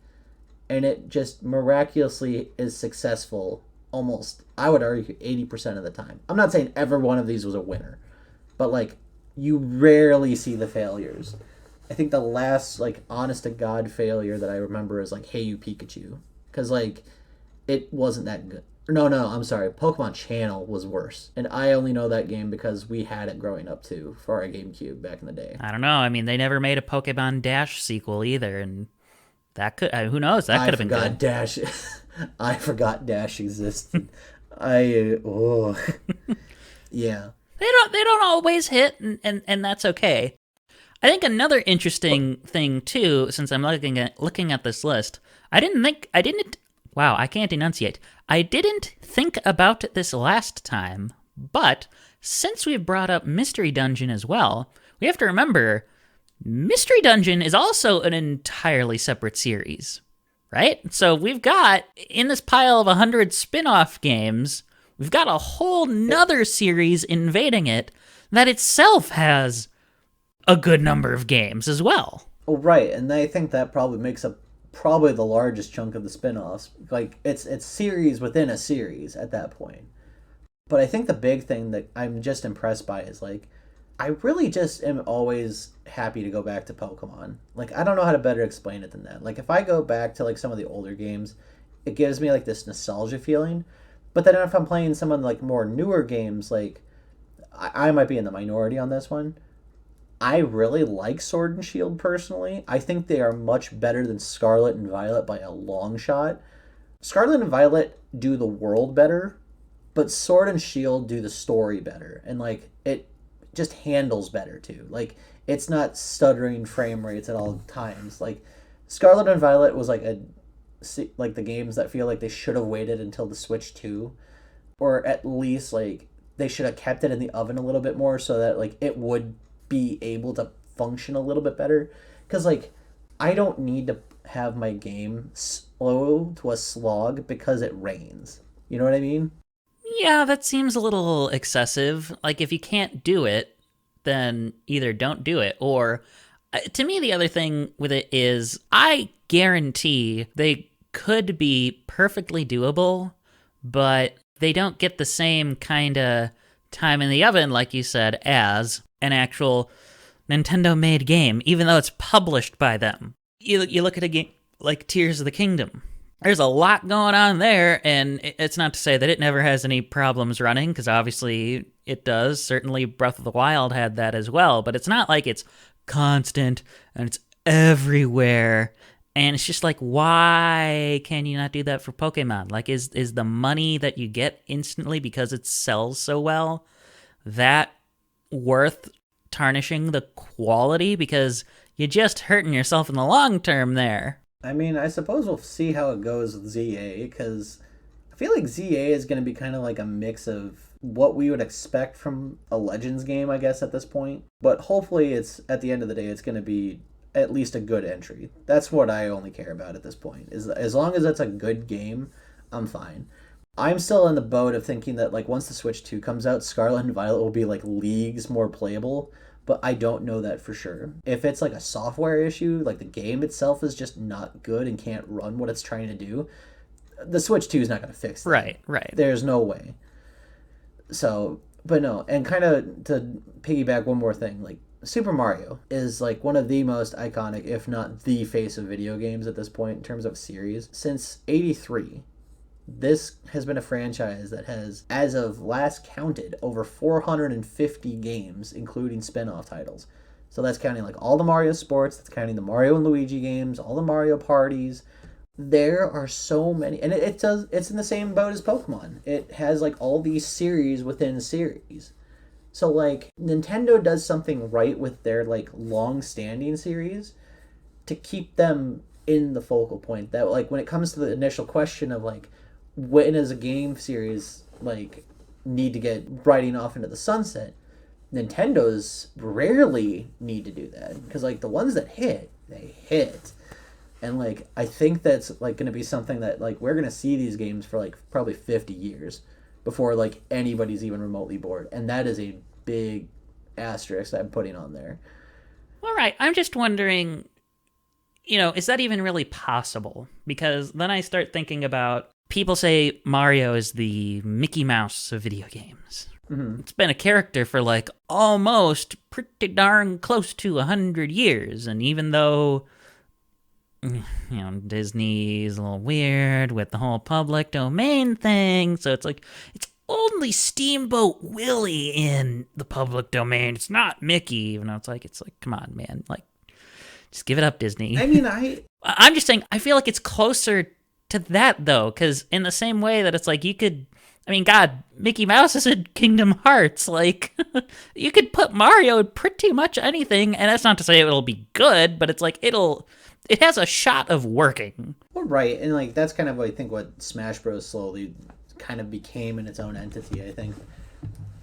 and it just miraculously is successful almost, I would argue, 80% of the time. I'm not saying every one of these was a winner, but like you rarely see the failures. I think the last like honest to god failure that I remember is like Hey You Pikachu, because like it wasn't that good. No, I'm sorry. Pokemon Channel was worse. And I only know that game because we had it growing up, too, for our GameCube back in the day. I don't know. I mean, they never made a Pokemon Dash sequel either, and that could... who knows? That could have been good. Dash. I forgot Dash existed. Yeah. They don't always hit, and that's okay. I think another interesting thing, too, since I'm looking at this list, wow, I can't enunciate. I didn't think about this last time, but since we've brought up Mystery Dungeon as well, we have to remember Mystery Dungeon is also an entirely separate series, right? So we've got, in this pile of 100 spin-off games, we've got a whole nother series invading it that itself has a good number of games as well. Oh, right, and I think that probably makes up the largest chunk of the spin-offs. Like it's series within a series at that point. But I think the big thing that I'm just impressed by is like I really just am always happy to go back to Pokemon. Like I don't know how to better explain it than that. Like if I go back to like some of the older games, it gives me like this nostalgia feeling. But then if I'm playing some of the like more newer games, like I might be in the minority on this one. I really like Sword and Shield personally. I think they are much better than Scarlet and Violet by a long shot. Scarlet and Violet do the world better, but Sword and Shield do the story better. And like it just handles better too. Like it's not stuttering frame rates at all times. Like Scarlet and Violet was like like the games that feel like they should have waited until the Switch 2, or at least like they should have kept it in the oven a little bit more so that like it would be able to function a little bit better. Because like I don't need to have my game slow to a slog because it rains. You know what I mean? Yeah, that seems a little excessive. Like, if you can't do it, then either don't do it, or to me, the other thing with it is I guarantee they could be perfectly doable, but they don't get the same kind of time in the oven, like you said, as an actual Nintendo made game, even though it's published by them. You look at a game like Tears of the Kingdom. There's a lot going on there, and it's not to say that it never has any problems running, because obviously it does. Certainly Breath of the Wild had that as well, but it's not like it's constant and it's everywhere. And it's just like, why can you not do that for Pokemon? Like, is the money that you get instantly because it sells so well that worth tarnishing the quality? Because you're just hurting yourself in the long term there. I mean, I suppose we'll see how it goes with ZA, because I feel like ZA is going to be kind of like a mix of what we would expect from a Legends game, I guess, at this point. But hopefully, it's at the end of the day, it's going to be at least a good entry. That's what I only care about at this point. Is as long as it's a good game, I'm fine. I'm still in the boat of thinking that like once the Switch 2 comes out, Scarlet and Violet will be like leagues more playable, but I don't know that for sure. If it's like a software issue, like the game itself is just not good and can't run what it's trying to do, the Switch 2 is not going to fix that. Right. There's no way. So, but no, and kind of to piggyback one more thing, like Super Mario is like one of the most iconic, if not the face of video games at this point in terms of series. Since 83, this has been a franchise that has, as of last counted, over 450 games, including spin-off titles. So that's counting like all the Mario sports, that's counting the Mario and Luigi games, all the Mario parties. There are so many, and it's in the same boat as Pokemon. It has like all these series within series. So like Nintendo does something right with their like long-standing series to keep them in the focal point. That like when it comes to the initial question of like when is a game series like need to get riding off into the sunset, Nintendo's rarely need to do that, because like the ones that hit, they hit. And like I think that's like going to be something that like we're going to see these games for like probably 50 years before like anybody's even remotely bored, and that is a big asterisk that I'm putting on there. All right, I'm just wondering, is that even really possible? Because then I start thinking about, people say Mario is the Mickey Mouse of video games. Mm-hmm. It's been a character for like almost pretty darn close to 100 years, and even though Disney's a little weird with the whole public domain thing, so it's like it's only Steamboat Willie in the public domain. It's not Mickey, even though it's like come on, man, like just give it up, Disney. I mean, I'm just saying, I feel like it's closer to that though, because in the same way that it's like you could, God, Mickey Mouse is in Kingdom Hearts. Like, you could put Mario in pretty much anything, and that's not to say it'll be good, but it's like it has a shot of working. Well, right, and like that's kind of I think what Smash Bros. Slowly kind of became in its own entity, I think.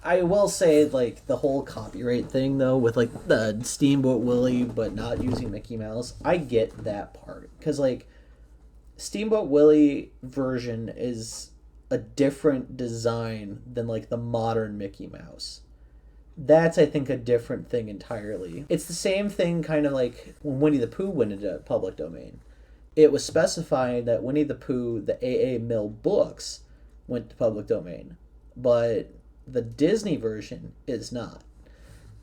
I will say like the whole copyright thing though, with like the Steamboat Willie but not using Mickey Mouse, I get that part, because like Steamboat Willie version is a different design than like the modern Mickey Mouse. That's, I think, a different thing entirely. It's the same thing kind of like when Winnie the Pooh went into public domain. It was specified that Winnie the Pooh, the A.A. Mill books, went to public domain, but the Disney version is not.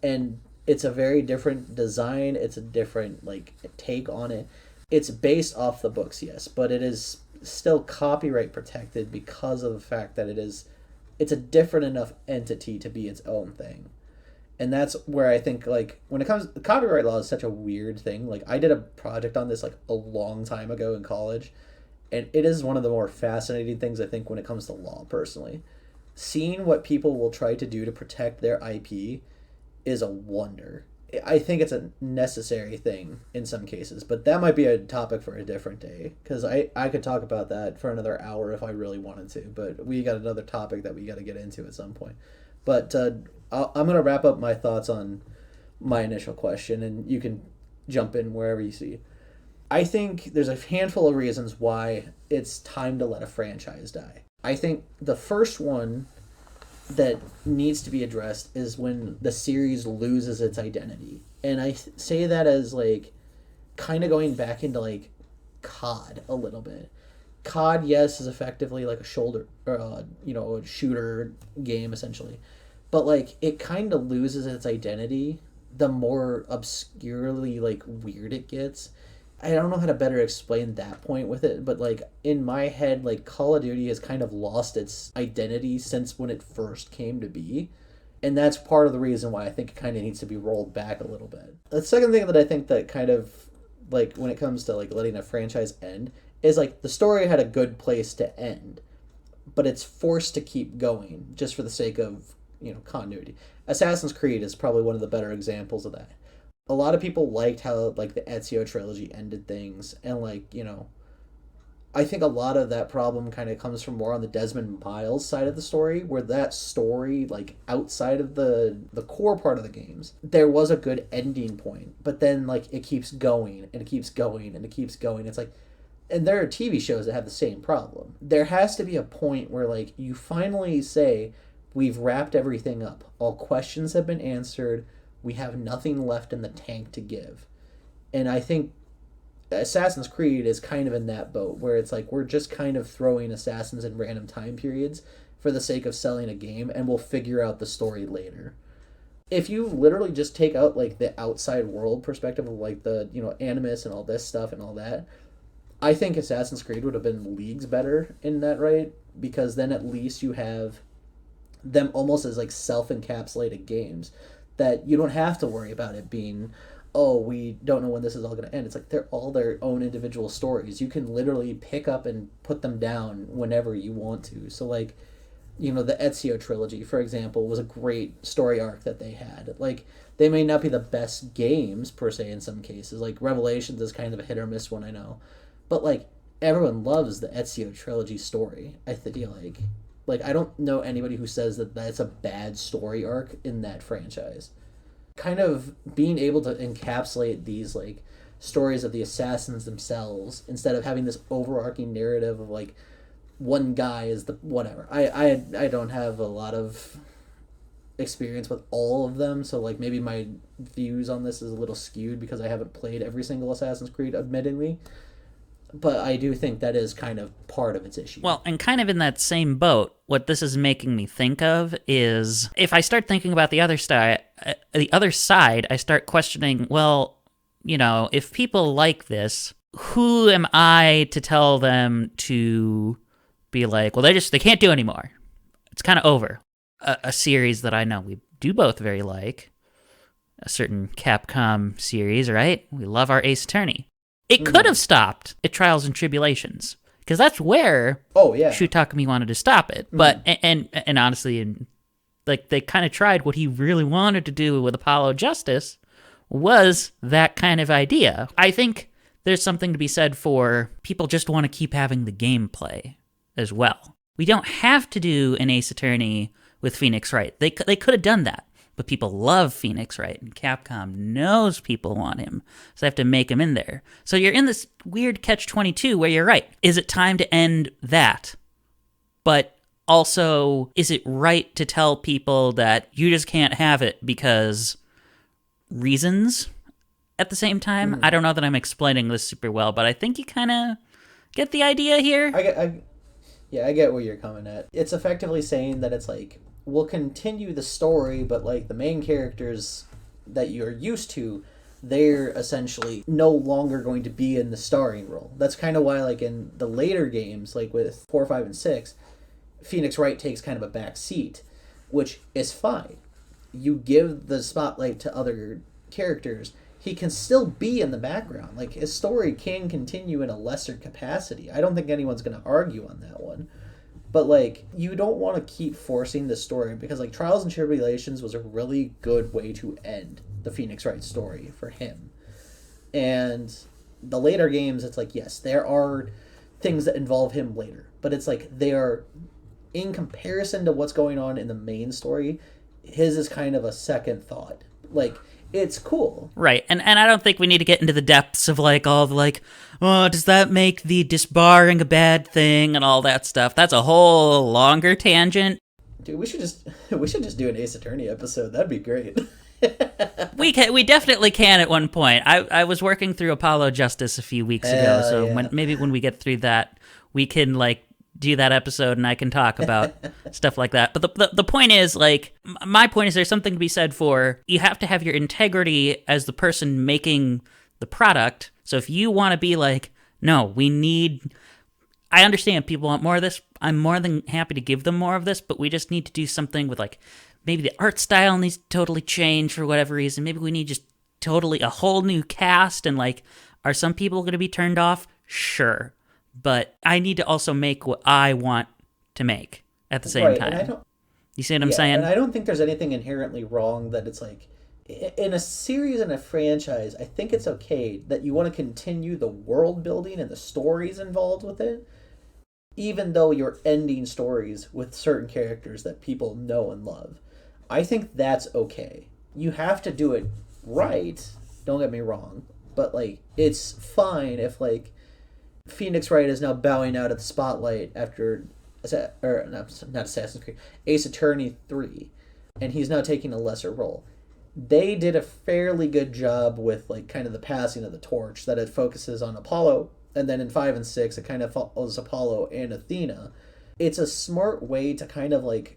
And it's a very different design. It's a different like take on it. It's based off the books, yes, but it is still copyright protected because of the fact that it's a different enough entity to be its own thing. And that's where I think like when it comes, copyright law is such a weird thing. Like I did a project on this like a long time ago in college, and it is one of the more fascinating things I think when it comes to law personally. Seeing what people will try to do to protect their IP is a wonder. I think it's a necessary thing in some cases, but that might be a topic for a different day, because I could talk about that for another hour if I really wanted to, but we got another topic that we got to get into at some point. But I'm going to wrap up my thoughts on my initial question, and you can jump in wherever you see. I think there's a handful of reasons why it's time to let a franchise die. I think the first one that needs to be addressed is when the series loses its identity. And I say that as like kind of going back into like COD a little bit. COD, yes, is effectively like a shoulder or a shooter game essentially. But like it kind of loses its identity the more obscurely like weird it gets. I don't know how to better explain that point with it, but like in my head, like Call of Duty has kind of lost its identity since when it first came to be. And that's part of the reason why I think it kind of needs to be rolled back a little bit. The second thing that I think that kind of like when it comes to like letting a franchise end is like the story had a good place to end, but it's forced to keep going just for the sake of, continuity. Assassin's Creed is probably one of the better examples of that. A lot of people liked how like the Ezio trilogy ended things, and like I think a lot of that problem kind of comes from more on the Desmond Miles side of the story, where that story like outside of the core part of the games there was a good ending point, but then like it keeps going and it keeps going and it keeps going. It's like, and there are TV shows that have the same problem. There has to be a point where like you finally say, we've wrapped everything up, all questions have been answered, we have nothing left in the tank to give. And I think Assassin's Creed is kind of in that boat where it's like we're just kind of throwing assassins in random time periods for the sake of selling a game, and we'll figure out the story later. If you literally just take out like the outside world perspective of like the Animus and all this stuff and all that, I think Assassin's Creed would have been leagues better in that, right? Because then at least you have them almost as like self-encapsulated games that you don't have to worry about it being, oh, we don't know when this is all going to end. It's like they're all their own individual stories. You can literally pick up and put them down whenever you want to. So like, the Ezio trilogy, for example, was a great story arc that they had. Like, they may not be the best games per se in some cases. Like Revelations is kind of a hit or miss one, I know. But like everyone loves the Ezio trilogy story, I feel like. Like, I don't know anybody who says that that's a bad story arc in that franchise. Kind of being able to encapsulate these, like, stories of the assassins themselves instead of having this overarching narrative of, like, one guy is the whatever. I don't have a lot of experience with all of them, so, like, maybe my views on this is a little skewed because I haven't played every single Assassin's Creed, admittedly. But I do think that is kind of part of its issue. Well, and kind of in that same boat, what this is making me think of is if I start thinking about the other side, I start questioning, well, if people like this, who am I to tell them to be like, well, they can't do anymore. It's kind of over. A series that I know we do both very like, a certain Capcom series, right? We love our Ace Attorney. It could have stopped at Trials and Tribulations, because that's where Shu Takumi wanted to stop it. But and honestly, like they kind of tried what he really wanted to do with Apollo Justice was that kind of idea. I think there's something to be said for people just want to keep having the gameplay as well. We don't have to do an Ace Attorney with Phoenix Wright. They could have done that. But people love Phoenix Wright, and Capcom knows people want him, so they have to make him in there. So you're in this weird catch-22 where you're right. Is it time to end that? But also, is it right to tell people that you just can't have it because reasons at the same time? I don't know that I'm explaining this super well, but I think you kind of get the idea here. I get where you're coming at. It's effectively saying that it's like, we'll continue the story, but like the main characters that you're used to, they're essentially no longer going to be in the starring role. That's kind of why like in the later games, like with 4, 5, and 6, Phoenix Wright takes kind of a back seat, which is fine. You give the spotlight to other characters, he can still be in the background. Like, his story can continue in a lesser capacity. I don't think anyone's going to argue on that one. But like, you don't want to keep forcing the story because like Trials and Tribulations was a really good way to end the Phoenix Wright story for him. And the later games, it's like, yes, there are things that involve him later, but it's like they are, in comparison to what's going on in the main story, his is kind of a second thought. Like, it's cool. Right. And I don't think we need to get into the depths of like all the like, oh, does that make the disbarring a bad thing and all that stuff. That's a whole longer tangent. Dude, we should just do an Ace Attorney episode. That'd be great. We definitely can at one point. I was working through Apollo Justice a few weeks ago, so yeah. maybe when we get through that, we can like do that episode and I can talk about stuff like that. But the point is, like, my point is there's something to be said for you have to have your integrity as the person making the product. So if you want to be like, no, I understand people want more of this. I'm more than happy to give them more of this, but we just need to do something with like, maybe the art style needs to totally change for whatever reason. Maybe we need just totally a whole new cast and like, are some people going to be turned off? Sure. But I need to also make what I want to make at the same time. You see what I'm saying? And I don't think there's anything inherently wrong that it's like, in a series and a franchise, I think it's okay that you want to continue the world building and the stories involved with it, even though you're ending stories with certain characters that people know and love. I think that's okay. You have to do it right, don't get me wrong, but like, it's fine if like Phoenix Wright is now bowing out of the spotlight after, not Assassin's Creed, Ace Attorney 3, and he's now taking a lesser role. They did a fairly good job with like kind of the passing of the torch, that it focuses on Apollo, and then in 5 and 6 it kind of follows Apollo and Athena. It's a smart way to kind of like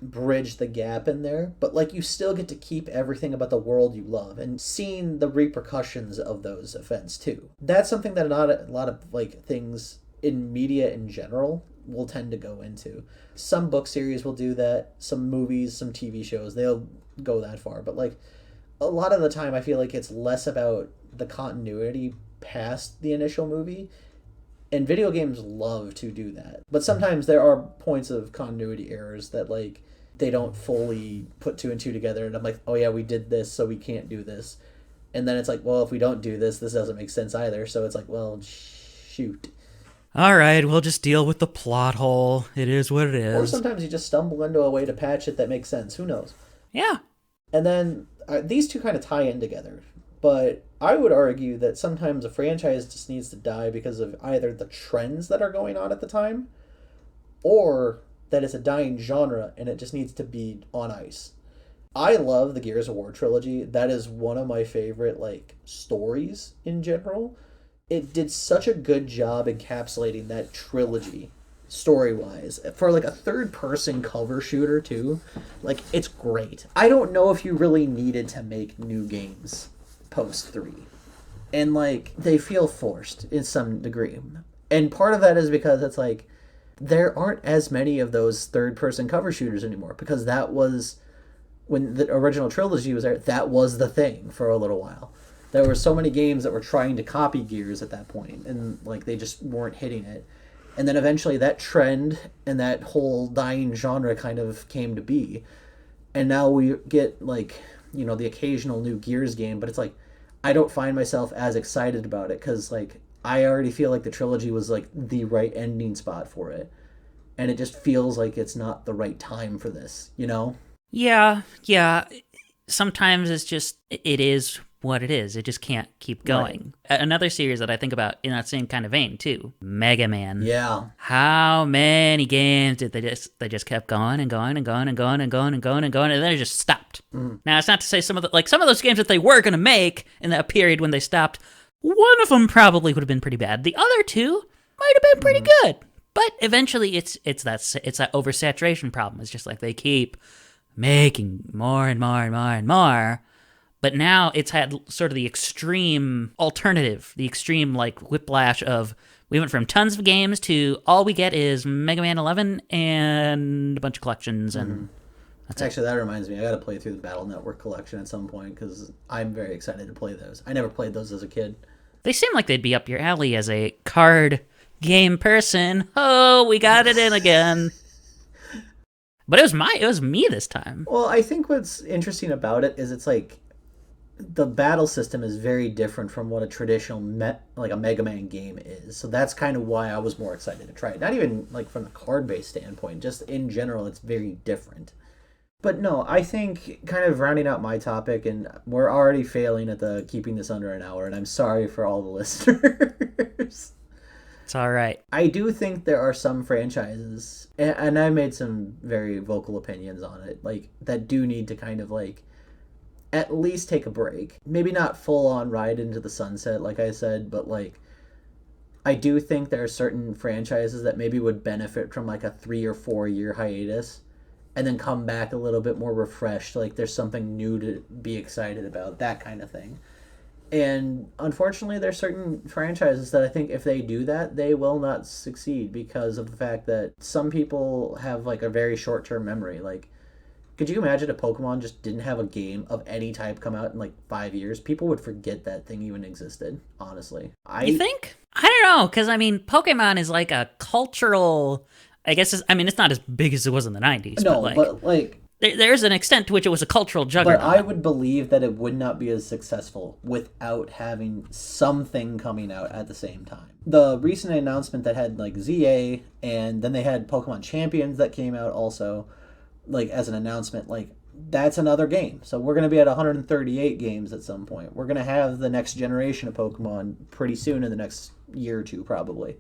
bridge the gap in there, but like you still get to keep everything about the world you love and seeing the repercussions of those events too. That's something that not a lot of like things in media in general will tend to go into. Some book series will do that, some movies, some TV shows, they'll go that far, but like a lot of the time I feel like it's less about the continuity past the initial movie. And video games love to do that. But sometimes there are points of continuity errors that, like, they don't fully put 2 and 2 together. And I'm like, oh yeah, we did this, so we can't do this. And then it's like, well, if we don't do this, this doesn't make sense either. So it's like, well, shoot. All right, we'll just deal with the plot hole. It is what it is. Or sometimes you just stumble into a way to patch it that makes sense. Who knows? Yeah. And then these two kind of tie in together. But I would argue that sometimes a franchise just needs to die because of either the trends that are going on at the time, or that it's a dying genre and it just needs to be on ice. I love the Gears of War trilogy. That is one of my favorite like stories in general. It did such a good job encapsulating that trilogy story-wise. For like a third-person cover shooter too, like it's great. I don't know if you really needed to make new games post 3, and like they feel forced in some degree, and part of that is because it's like there aren't as many of those third-person cover shooters anymore, because that was when the original trilogy was there. That was the thing for a little while. There were so many games that were trying to copy Gears at that point, and like they just weren't hitting it. And then eventually that trend and that whole dying genre kind of came to be, and now we get like, you know, the occasional new Gears game, but it's like I don't find myself as excited about it because like I already feel like the trilogy was like the right ending spot for it, and it just feels like it's not the right time for this, you know? Yeah. Sometimes it's just, it is what it is. It just can't keep going. Right. Another series that I think about in that same kind of vein too, Mega Man. Yeah. How many games did they just kept going and going and going and going and going and going and going, and then it just stopped. Now it's not to say some of those games that they were going to make in that period when they stopped, one of them probably would have been pretty bad. The other two might have been pretty good. But eventually it's that oversaturation problem. It's just like they keep making more and more and more and more. But now it's had sort of the extreme alternative, the extreme like whiplash of we went from tons of games to all we get is Mega Man 11 and a bunch of collections, and that's actually, that reminds me, I got to play through the Battle Network collection at some point because I'm very excited to play those. I never played those as a kid. They seem like they'd be up your alley as a card game person. Oh, we got it in again. But it was me this time. Well, I think what's interesting about it is it's like the battle system is very different from what a traditional like a Mega Man game is. So that's kind of why I was more excited to try it. Not even like from the card-based standpoint, just in general, it's very different. But no, I think kind of rounding out my topic, and we're already failing at the keeping this under an hour, and I'm sorry for all the listeners. It's all right. I do think there are some franchises, and I made some very vocal opinions on it, like that do need to kind of like at least take a break. Maybe not full on ride into the sunset, like I said, but like I do think there are certain franchises that maybe would benefit from like a 3 or 4 year hiatus and then come back a little bit more refreshed, like there's something new to be excited about, that kind of thing. And unfortunately, there's certain franchises that I think if they do that, they will not succeed because of the fact that some people have like a very short-term memory. Like, could you imagine if Pokemon just didn't have a game of any type come out in like 5 years? People would forget that thing even existed, honestly. You think? I don't know, because I mean, Pokemon is like a cultural... I guess it's not as big as it was in the 90s. No, but like there's an extent to which it was a cultural juggernaut. But I would believe that it would not be as successful without having something coming out at the same time. The recent announcement that had like ZA, and then they had Pokemon Champions that came out also, like as an announcement, like that's another game. So we're going to be at 138 games at some point. We're going to have the next generation of Pokemon pretty soon in the next year or two probably.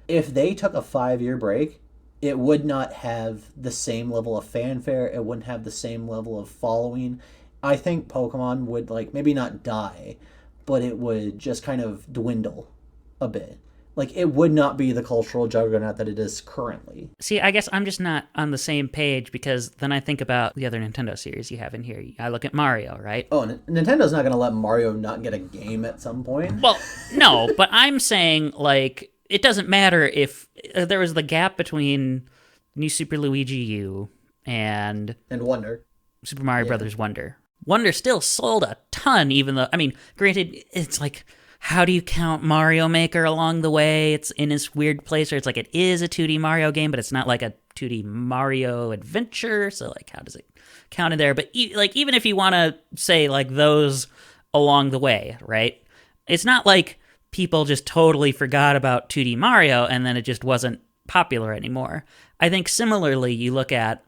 If they took a 5-year break, it would not have the same level of fanfare. It wouldn't have the same level of following. I think Pokemon would, like, maybe not die, but it would just kind of dwindle a bit. Like, it would not be the cultural juggernaut that it is currently. See, I guess I'm just not on the same page because then I think about the other Nintendo series you have in here. I look at Mario, right? Oh, Nintendo's not going to let Mario not get a game at some point. Well, no, but I'm saying, like... It doesn't matter if there was the gap between New Super Luigi U and Wonder. Super Mario Brothers Wonder. Wonder still sold a ton, even though, I mean, granted, it's like, how do you count Mario Maker along the way? It's in this weird place where it's like it is a 2D Mario game, but it's not like a 2D Mario adventure. So, like, how does it count in there? But, like, even if you want to say, like, those along the way, right? It's not like people just totally forgot about 2D Mario and then it just wasn't popular anymore. I think similarly, you look at,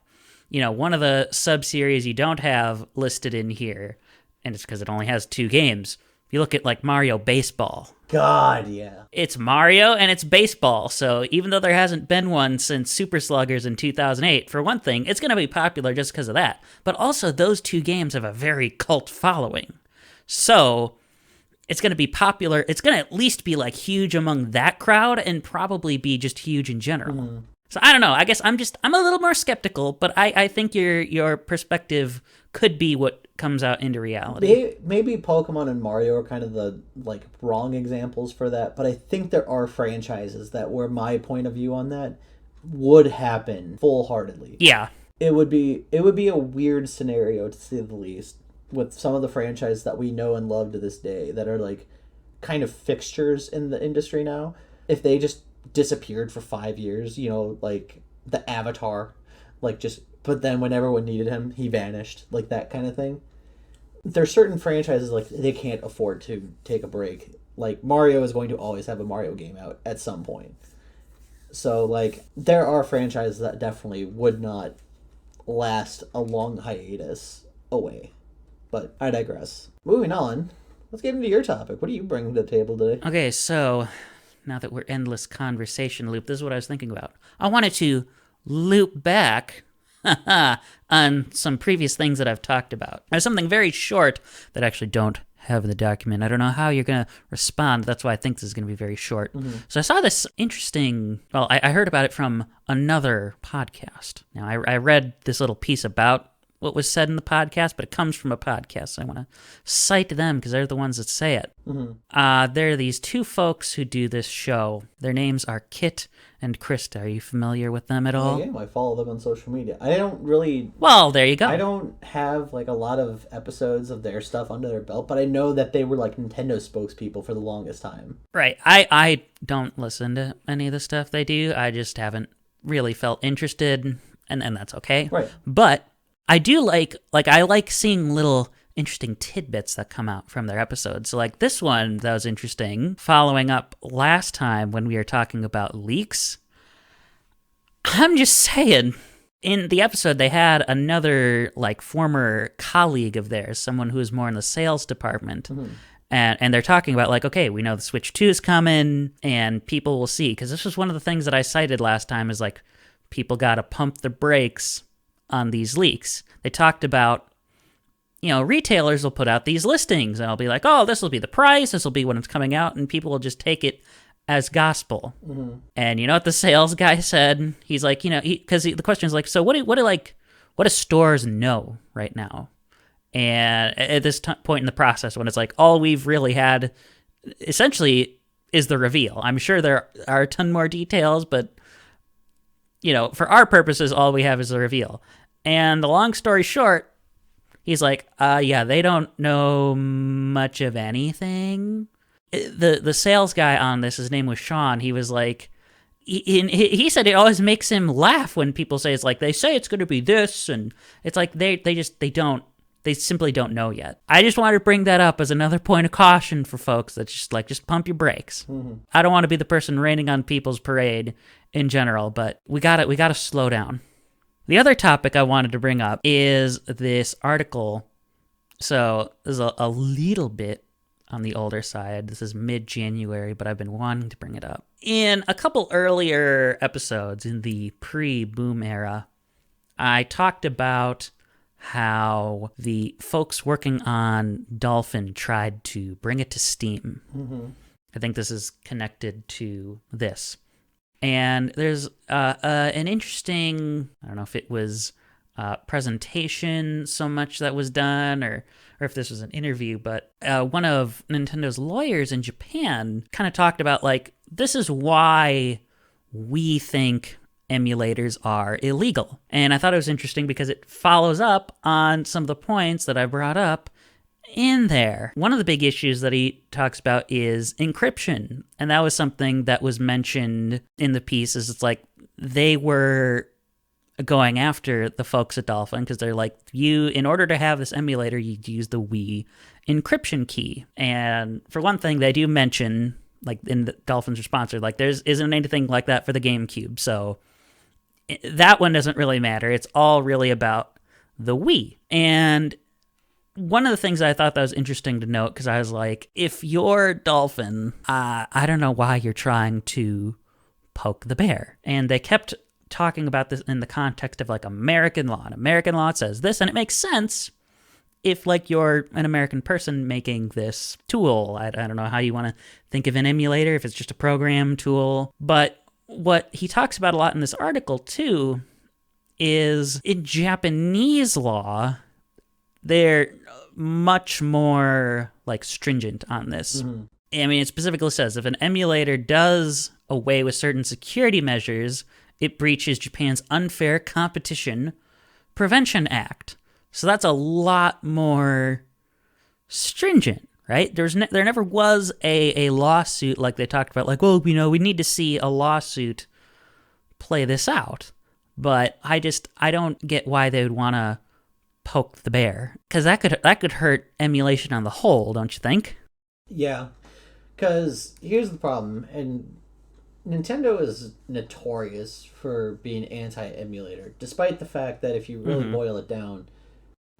one of the sub-series you don't have listed in here, and it's because it only has 2 games. You look at, like, Mario Baseball. God, yeah. It's Mario and it's baseball, so even though there hasn't been one since Super Sluggers in 2008, for one thing, it's going to be popular just because of that. But also, those 2 games have a very cult following. So... it's going to be popular. It's going to at least be like huge among that crowd and probably be just huge in general. Mm-hmm. So I don't know. I guess I'm a little more skeptical, but I think your perspective could be what comes out into reality. Maybe Pokemon and Mario are kind of the like wrong examples for that, but I think there are franchises that where my point of view on that would happen full-heartedly. Yeah. It would be a weird scenario to say the least, with some of the franchises that we know and love to this day that are like kind of fixtures in the industry now. If they just disappeared for 5 years, like the Avatar, like but then when everyone needed him, he vanished, like that kind of thing. There's certain franchises like they can't afford to take a break. Like Mario is going to always have a Mario game out at some point. So like there are franchises that definitely would not last a long hiatus away. But I digress. Moving on, let's get into your topic. What are you bringing to the table today? Okay, so now that we're endless conversation loop, this is what I was thinking about. I wanted to loop back on some previous things that I've talked about. There's something very short that I actually don't have in the document. I don't know how you're going to respond. That's why I think this is going to be very short. Mm-hmm. So I saw this interesting... I heard about it from another podcast. Now, I read this little piece about what was said in the podcast, but it comes from a podcast. So I want to cite them because they're the ones that say it. There are these two folks who do this show. Their names are Kit and Krista. Are you familiar with them at all? I am. I follow them on social media. I don't really... Well, there you go. I don't have like a lot of episodes of their stuff under their belt, but I know that they were like Nintendo spokespeople for the longest time. Right. I don't listen to any of the stuff they do. I just haven't really felt interested, and that's okay. Right. But I do like I like seeing little interesting tidbits that come out from their episodes. So like this one that was interesting, following up last time when we were talking about leaks. I'm just saying, in the episode they had another like former colleague of theirs, someone who is more in the sales department. And they're talking about like, okay, we know the Switch 2 is coming and people will see, because this was one of the things that I cited last time is like people got to pump the brakes on these leaks. They talked about, retailers will put out these listings and I'll be like, oh, this will be the price, this will be when it's coming out, and people will just take it as gospel. And you know what the sales guy said? He's like, because the question is like, so what do stores know right now? And at this point in the process, when it's like all we've really had essentially is the reveal. I'm sure there are a ton more details, but for our purposes, all we have is the reveal. And the long story short, he's like, yeah, they don't know much of anything. The sales guy on this, his name was Sean, he was like, he said it always makes him laugh when people say it's like, they say it's going to be this, and it's like they simply don't know yet. I just wanted to bring that up as another point of caution for folks that just pump your brakes. I don't want to be the person raining on people's parade in general, but we gotta slow down. The other topic I wanted to bring up is this article. So this is a little bit on the older side. This is mid-January, but I've been wanting to bring it up. In a couple earlier episodes in the pre-boom era, I talked about how the folks working on Dolphin tried to bring it to Steam. I think this is connected to this. And there's an interesting, I don't know if it was presentation so much that was done or if this was an interview, but one of Nintendo's lawyers in Japan kind of talked about like, this is why we think emulators are illegal. And I thought it was interesting because it follows up on some of the points that I brought up in there. One of the big issues that he talks about is encryption. And that was something that was mentioned in the piece, is it's like they were going after the folks at Dolphin because they're like, in order to have this emulator, you'd use the Wii encryption key. And for one thing, they do mention, like in the Dolphin's response, like there isn't anything like that for the GameCube. So that one doesn't really matter. It's all really about the Wii. And one of the things I thought that was interesting to note, because I was like, if you're Dolphin, I don't know why you're trying to poke the bear. And they kept talking about this in the context of like American law. And American law says this, and it makes sense if like you're an American person making this tool. I don't know how you want to think of an emulator, if it's just a program tool. But what he talks about a lot in this article too is in Japanese law, they're much more like stringent on this. I mean, it specifically says if an emulator does away with certain security measures, it breaches Japan's Unfair Competition Prevention Act. So that's a lot more stringent, right? There never was a lawsuit like they talked about, like, well, we need to see a lawsuit play this out. But I don't get why they would want to poke the bear, because that could hurt emulation on the whole, don't you think? Yeah, because here's the problem, and Nintendo is notorious for being anti-emulator, despite the fact that if you really boil it down,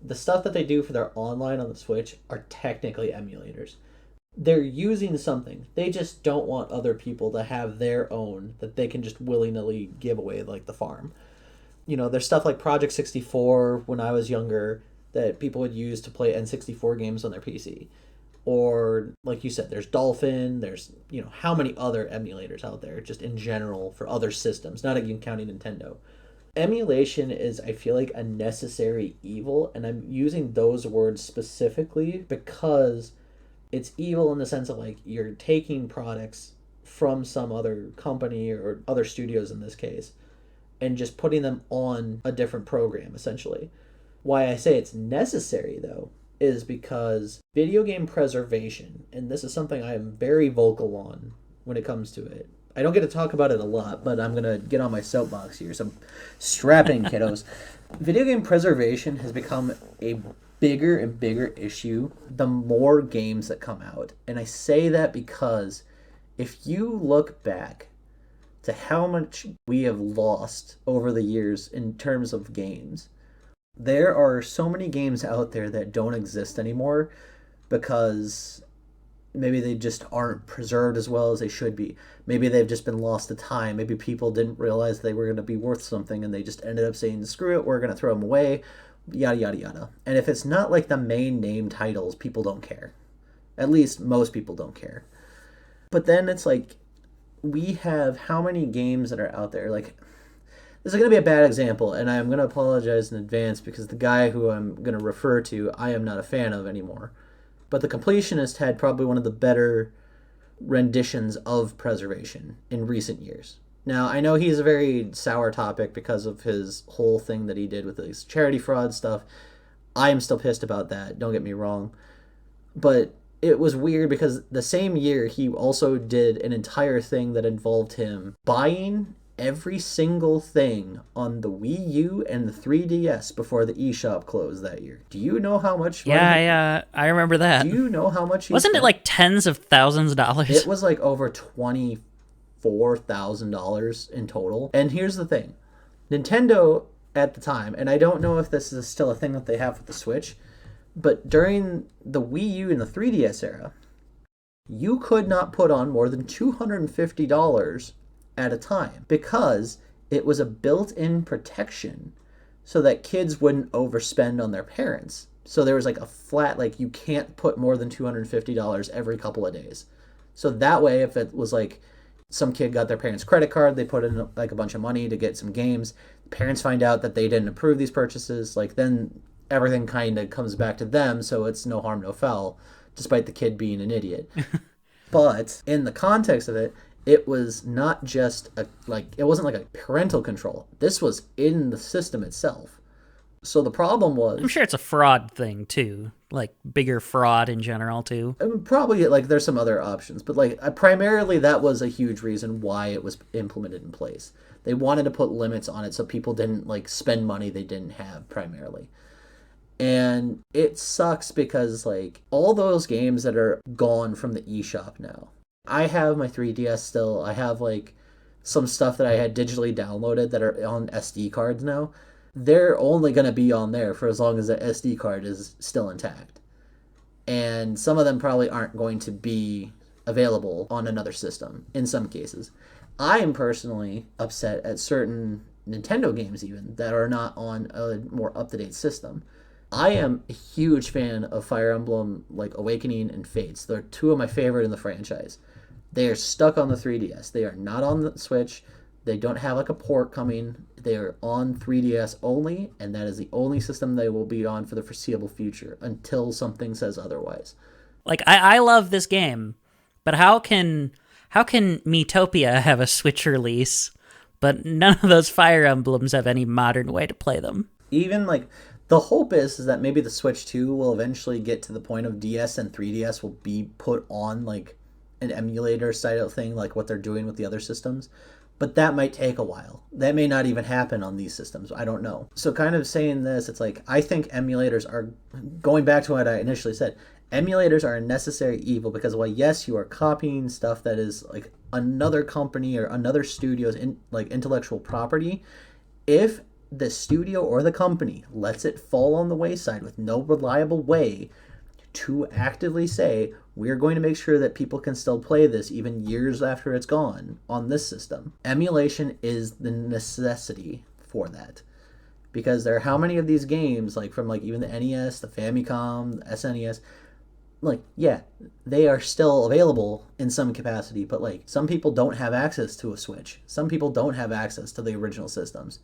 the stuff that they do for their online on the Switch are technically emulators. They're using something. They just don't want other people to have their own that they can just willy-nilly give away, like the farm. There's stuff like Project 64 when I was younger that people would use to play N64 games on their PC. Or, like you said, there's Dolphin, there's, how many other emulators out there, just in general, for other systems, not even counting Nintendo. Emulation is, I feel like, a necessary evil, and I'm using those words specifically because it's evil in the sense of like you're taking products from some other company or other studios in this case and just putting them on a different program essentially. Why I say it's necessary though is because video game preservation, and this is something I am very vocal on when it comes to it. I don't get to talk about it a lot, but I'm going to get on my soapbox here. So strap in, kiddos. Video game preservation has become a bigger and bigger issue the more games that come out. And I say that because if you look back to how much we have lost over the years in terms of games, there are so many games out there that don't exist anymore because maybe they just aren't preserved as well as they should be. Maybe they've just been lost to time. Maybe people didn't realize they were going to be worth something and they just ended up saying, screw it, we're going to throw them away, yada, yada, yada. And if it's not like the main name titles, people don't care. At least most people don't care. But then it's like, we have how many games that are out there? Like, this is going to be a bad example, and I'm going to apologize in advance because the guy who I'm going to refer to, I am not a fan of anymore. But The Completionist had probably one of the better renditions of preservation in recent years. Now, I know he's a very sour topic because of his whole thing that he did with his charity fraud stuff. I am still pissed about that, don't get me wrong. But it was weird because the same year he also did an entire thing that involved him buying every single thing on the Wii U and the 3DS before the eShop closed that year. Do you know how much money? Yeah, I remember that. Do you know how much he Wasn't spent? it like tens of thousands of dollars? It was like over $24,000 in total. And here's the thing. Nintendo at the time, and I don't know if this is still a thing that they have with the Switch, but during the Wii U and the 3DS era, you could not put on more than $250 at a time because it was a built-in protection so that kids wouldn't overspend on their parents. So there was like a flat, like you can't put more than $250 every couple of days. So that way, if it was like some kid got their parents' credit card, they put in like a bunch of money to get some games, parents find out that they didn't approve these purchases, like then everything kind of comes back to them, so it's no harm, no foul, despite the kid being an idiot. But in the context of it, it was not just it wasn't like a parental control. This was in the system itself. So the problem was, I'm sure it's a fraud thing too, like bigger fraud in general too. Probably like there's some other options, but like primarily that was a huge reason why it was implemented in place. They wanted to put limits on it so people didn't like spend money they didn't have primarily. And it sucks because like all those games that are gone from the eShop now. I have my 3DS still. I have like some stuff that I had digitally downloaded that are on SD cards now. They're only going to be on there for as long as the SD card is still intact. And some of them probably aren't going to be available on another system in some cases. I am personally upset at certain Nintendo games even that are not on a more up-to-date system. I am a huge fan of Fire Emblem like Awakening and Fates. They're two of my favorite in the franchise. They are stuck on the 3DS. They are not on the Switch. They don't have like a port coming. They are on 3DS only, and that is the only system they will be on for the foreseeable future until something says otherwise. Like I love this game, but how can Miitopia have a Switch release, but none of those Fire Emblems have any modern way to play them? Even like the hope is that maybe the Switch 2 will eventually get to the point of DS and 3DS will be put on like an emulator style thing, like what they're doing with the other systems. But that might take a while. That may not even happen on these systems. I don't know. So kind of saying this, it's like, I think emulators are, going back to what I initially said, emulators are a necessary evil because, well, yes, you are copying stuff that is like another company or another studio's like intellectual property. If the studio or the company lets it fall on the wayside with no reliable way to actively say, we're going to make sure that people can still play this even years after it's gone on this system. Emulation is the necessity for that. Because there are how many of these games, like from like even the NES, the Famicom, the SNES, like, yeah, they are still available in some capacity, but like some people don't have access to a Switch. Some people don't have access to the original systems.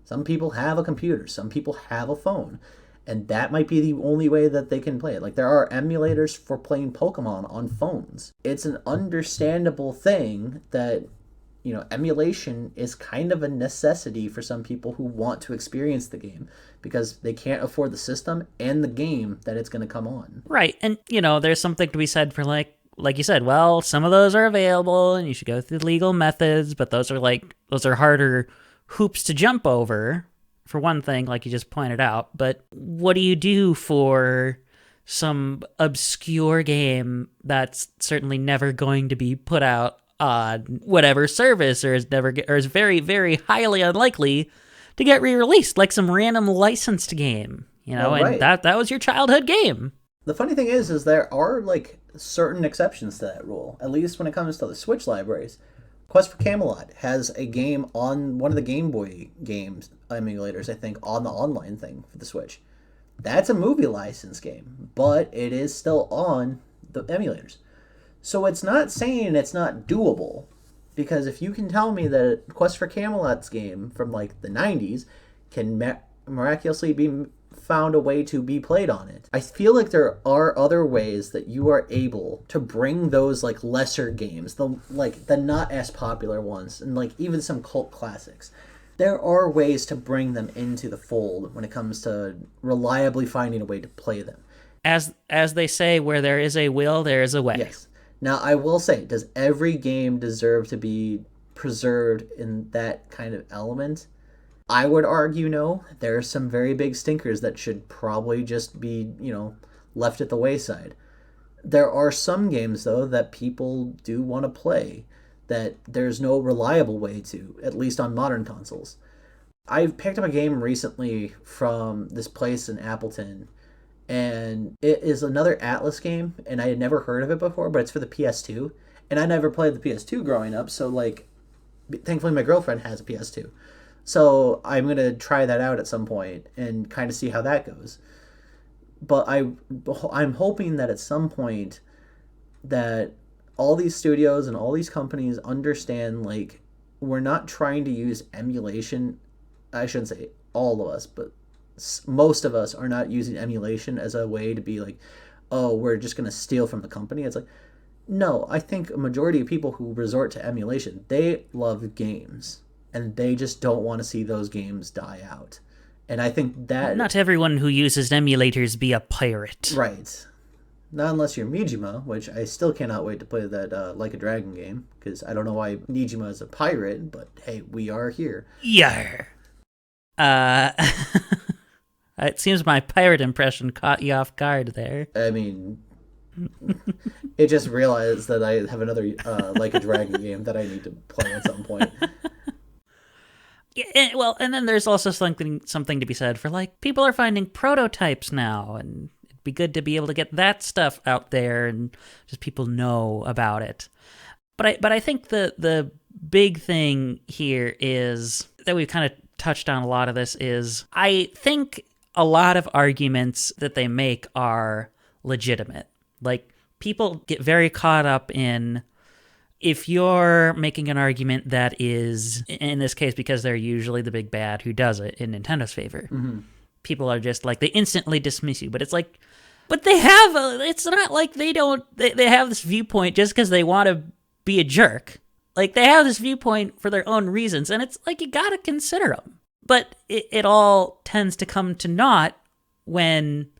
Some people have a computer. Some people have a phone. And that might be the only way that they can play it. Like, there are emulators for playing Pokemon on phones. It's an understandable thing that, emulation is kind of a necessity for some people who want to experience the game because they can't afford the system and the game that it's going to come on. Right. And, there's something to be said for like you said, well, some of those are available and you should go through legal methods, but those are harder hoops to jump over, for one thing, like you just pointed out. But what do you do for some obscure game that's certainly never going to be put out on whatever service, or is very, very highly unlikely to get re-released, like some random licensed game, Right. And that was your childhood game. The funny thing is there are like certain exceptions to that rule, at least when it comes to the Switch libraries. Quest for Camelot has a game on one of the Game Boy games emulators, I think, on the online thing for the Switch. That's a movie license game, but it is still on the emulators. So it's not saying it's not doable, because if you can tell me that Quest for Camelot's game from like the 90s can miraculously be found a way to be played on it, I feel like there are other ways that you are able to bring those like lesser games, the not as popular ones, and like even some cult classics. There are ways to bring them into the fold when it comes to reliably finding a way to play them. As they say, where there is a will, there is a way. Yes. Now, I will say, does every game deserve to be preserved in that kind of element? I would argue no. There are some very big stinkers that should probably just be, left at the wayside. There are some games, though, that people do want to play that there's no reliable way to, at least on modern consoles. I picked up a game recently from this place in Appleton, and it is another Atlas game, and I had never heard of it before, but it's for the PS2, and I never played the PS2 growing up, so like, thankfully my girlfriend has a PS2, so I'm gonna try that out at some point and kind of see how that goes. But I'm hoping that at some point that all these studios and all these companies understand, like, we're not trying to use emulation. I shouldn't say all of us, but most of us are not using emulation as a way to be like, oh, we're just going to steal from the company. It's like, no, I think a majority of people who resort to emulation, they love games and they just don't want to see those games die out. And I think that... Not everyone who uses emulators be a pirate. Right. Not unless you're Mijima, which I still cannot wait to play that Like a Dragon game, because I don't know why Mijima is a pirate, but hey, we are here. Yar. It seems my pirate impression caught you off guard there. I mean, it just realized that I have another Like a Dragon game that I need to play at some point. Yeah, well, and then there's also something to be said for, like, people are finding prototypes now, and it'd be good to be able to get that stuff out there and just people know about it. But I think the big thing here is that we've kind of touched on a lot of this is I think a lot of arguments that they make are legitimate. Like, people get very caught up in, if you're making an argument that is, in this case, because they're usually the big bad who does it in Nintendo's favor, people are just like, they instantly dismiss you. But it's like, but they have, it's not like they have this viewpoint just because they want to be a jerk. Like, they have this viewpoint for their own reasons, and it's like, you gotta consider them. But it all tends to come to naught when,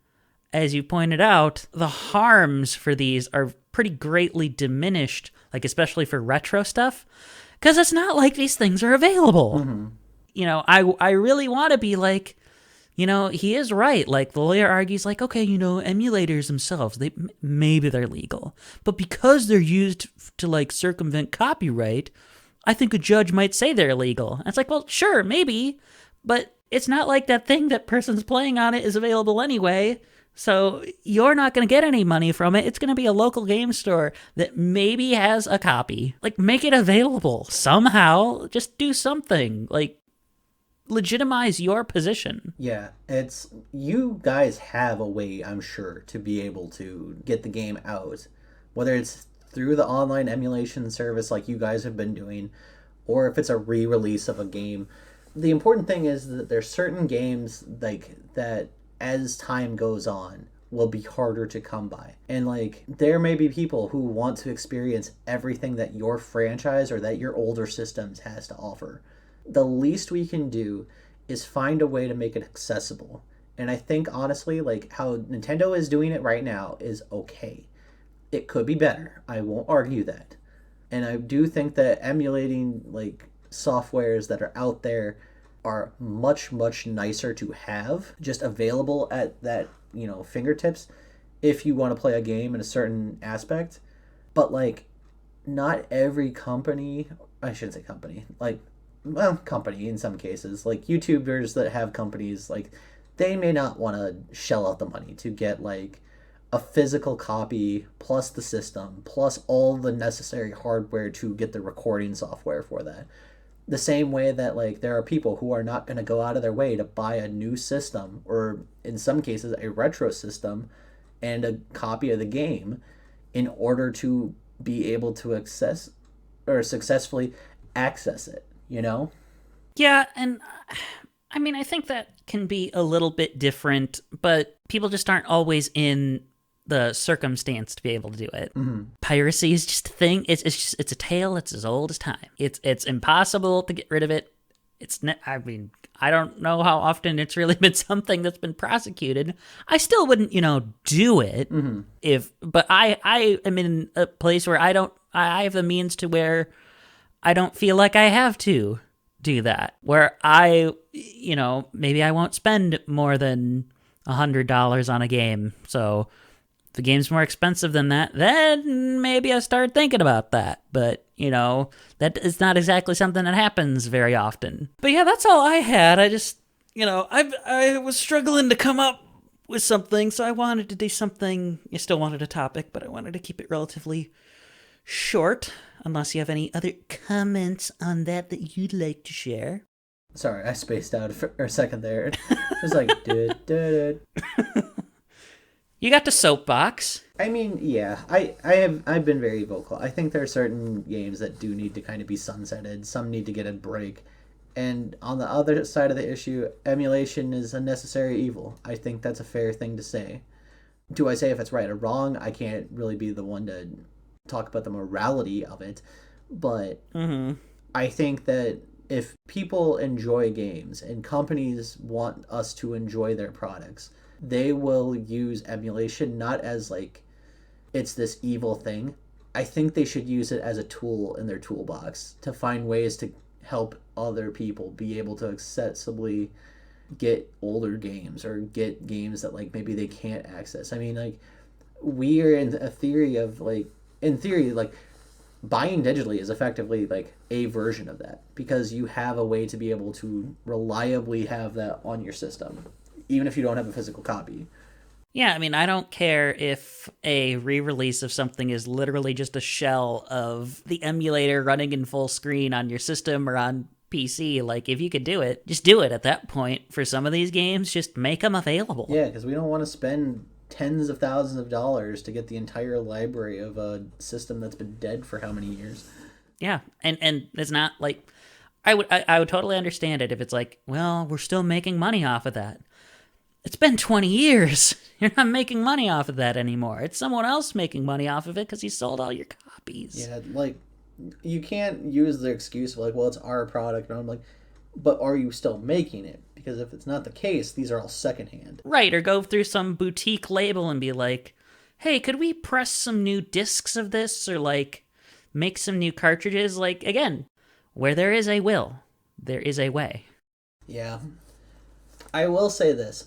as you pointed out, the harms for these are pretty greatly diminished, like especially for retro stuff, because it's not like these things are available. Mm-hmm. I really want to be like, he is right. Like, the lawyer argues, like, okay, emulators themselves, maybe they're legal, but because they're used to like circumvent copyright, I think a judge might say they're illegal. And it's like, well, sure, maybe, but it's not like that thing that person's playing on it is available anyway. So you're not going to get any money from it. It's going to be a local game store that maybe has a copy. Like, make it available somehow. Just do something. Like, legitimize your position. Yeah, you guys have a way, I'm sure, to be able to get the game out. Whether it's through the online emulation service like you guys have been doing, or if it's a re-release of a game. the important thing is that there's certain games like that as time goes on will be harder to come by. And like there may be people who want to experience everything that your franchise or that your older systems has to offer. The least we can do is find a way to make it accessible. And I think honestly, like how Nintendo is doing it right now is okay. It could be better. I won't argue that. And I do think that emulating like softwares that are out there are much nicer to have just available at that, fingertips if you want to play a game in a certain aspect. But like not every company, I shouldn't say company, like company in some cases, like YouTubers that have companies, like they may not want to shell out the money to get like a physical copy plus the system plus all the necessary hardware to get the recording software for that. The same way that like there are people who are not going to go out of their way to buy a new system or in some cases a retro system and a copy of the game in order to be able to access or successfully access it, Yeah, and I mean, I think that can be a little bit different, but people just aren't always in the circumstance to be able to do it. Mm-hmm. Piracy is just a thing. It's a tale. It's as old as time. It's impossible to get rid of it. I mean, I don't know how often it's really been something that's been prosecuted. I still wouldn't, do it but I am in a place where I have the means to where I don't feel like I have to do that. Where maybe I won't spend more than $100 on a game. So if the game's more expensive than that, then maybe I start thinking about that. But, that is not exactly something that happens very often. But yeah, that's all I had. I just, I was struggling to come up with something, so I wanted to do something. I still wanted a topic, but I wanted to keep it relatively short, unless you have any other comments on that you'd like to share. Sorry, I spaced out for a second there. It was like, dude. You got the soapbox. I mean, yeah, I've been very vocal. I think there are certain games that do need to kind of be sunsetted. Some need to get a break. And on the other side of the issue, emulation is a necessary evil. I think that's a fair thing to say. Do I say if it's right or wrong? I can't really be the one to talk about the morality of it. But I think that if people enjoy games and companies want us to enjoy their products, they will use emulation not as like it's this evil thing. I think they should use it as a tool in their toolbox to find ways to help other people be able to accessibly get older games or get games that like maybe they can't access. I mean, like we are in a theory of like buying digitally is effectively like a version of that because you have a way to be able to reliably have that on your system even if you don't have a physical copy. Yeah, I mean, I don't care if a re-release of something is literally just a shell of the emulator running in full screen on your system or on PC. Like, if you could do it, just do it at that point. For some of these games, just make them available. Yeah, because we don't want to spend tens of thousands of dollars to get the entire library of a system that's been dead for how many years. Yeah, and it's not like... I would totally understand it if it's like, well, we're still making money off of that. It's been 20 years. You're not making money off of that anymore. It's someone else making money off of it because he sold all your copies. Yeah, like, you can't use the excuse of like, well, it's our product. And I'm like, but are you still making it? Because if it's not the case, these are all secondhand. Right, or go through some boutique label and be like, hey, could we press some new discs of this? Or like, make some new cartridges? Like, again, where there is a will, there is a way. Yeah. I will say this.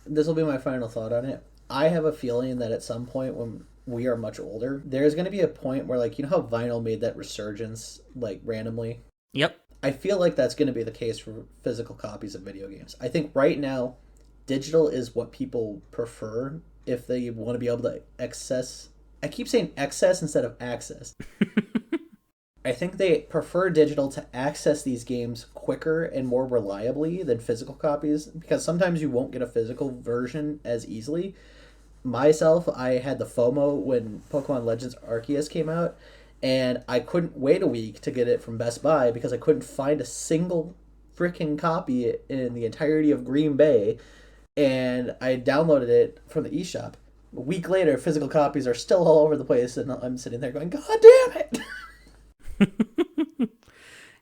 This will be my final thought on it. I have a feeling that at some point when we are much older, there's going to be a point where, like, you know how vinyl made that resurgence, like, randomly? Yep. I feel like that's going to be the case for physical copies of video games. I think right now, digital is what people prefer if they want to be able to access... I keep saying access instead of access. I think they prefer digital to access these games quicker and more reliably than physical copies because sometimes you won't get a physical version as easily. Myself, I had the FOMO when Pokemon Legends Arceus came out, and I couldn't wait a week to get it from Best Buy because I couldn't find a single freaking copy in the entirety of Green Bay, and I downloaded it from the eShop. A week later, physical copies are still all over the place, and I'm sitting there going, God damn it!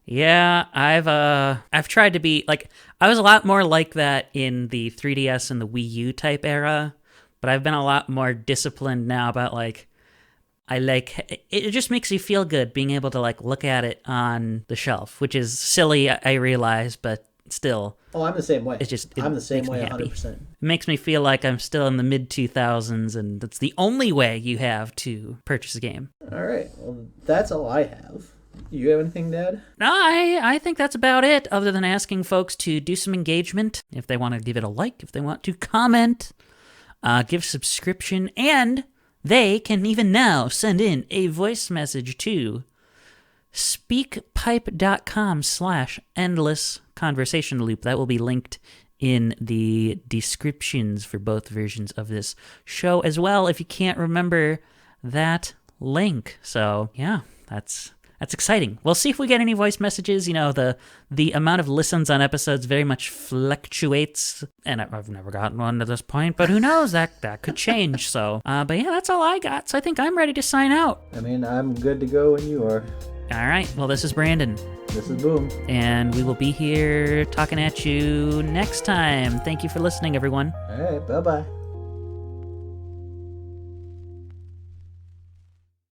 Yeah, I've tried to be like, I was a lot more like that in the 3DS and the Wii U type era, but I've been a lot more disciplined now about like, it just makes you feel good being able to like look at it on the shelf, which is silly, I realize, but still. Oh, I'm the same way. I'm the same way 100%. It makes me feel like I'm still in the mid 2000s, and that's the only way you have to purchase a game. All right, well, that's all I have. You have anything, Dad? No, I think that's about it, other than asking folks to do some engagement, if they want to give it a like, if they want to comment, give subscription, and they can even now send in a voice message to speakpipe.com/endless conversation loop. That will be linked in the descriptions for both versions of this show as well, if you can't remember that link. So yeah, that's exciting. We'll see if we get any voice messages. You know, the amount of listens on episodes very much fluctuates, and I've never gotten one to this point, but who knows, that could change. So but yeah, that's all I got. So I think I'm ready to sign out. I mean, I'm good to go when you are. All right, well, this is Brandon. This is Boom. And we will be here talking at you next time. Thank you for listening, everyone. All right, bye-bye.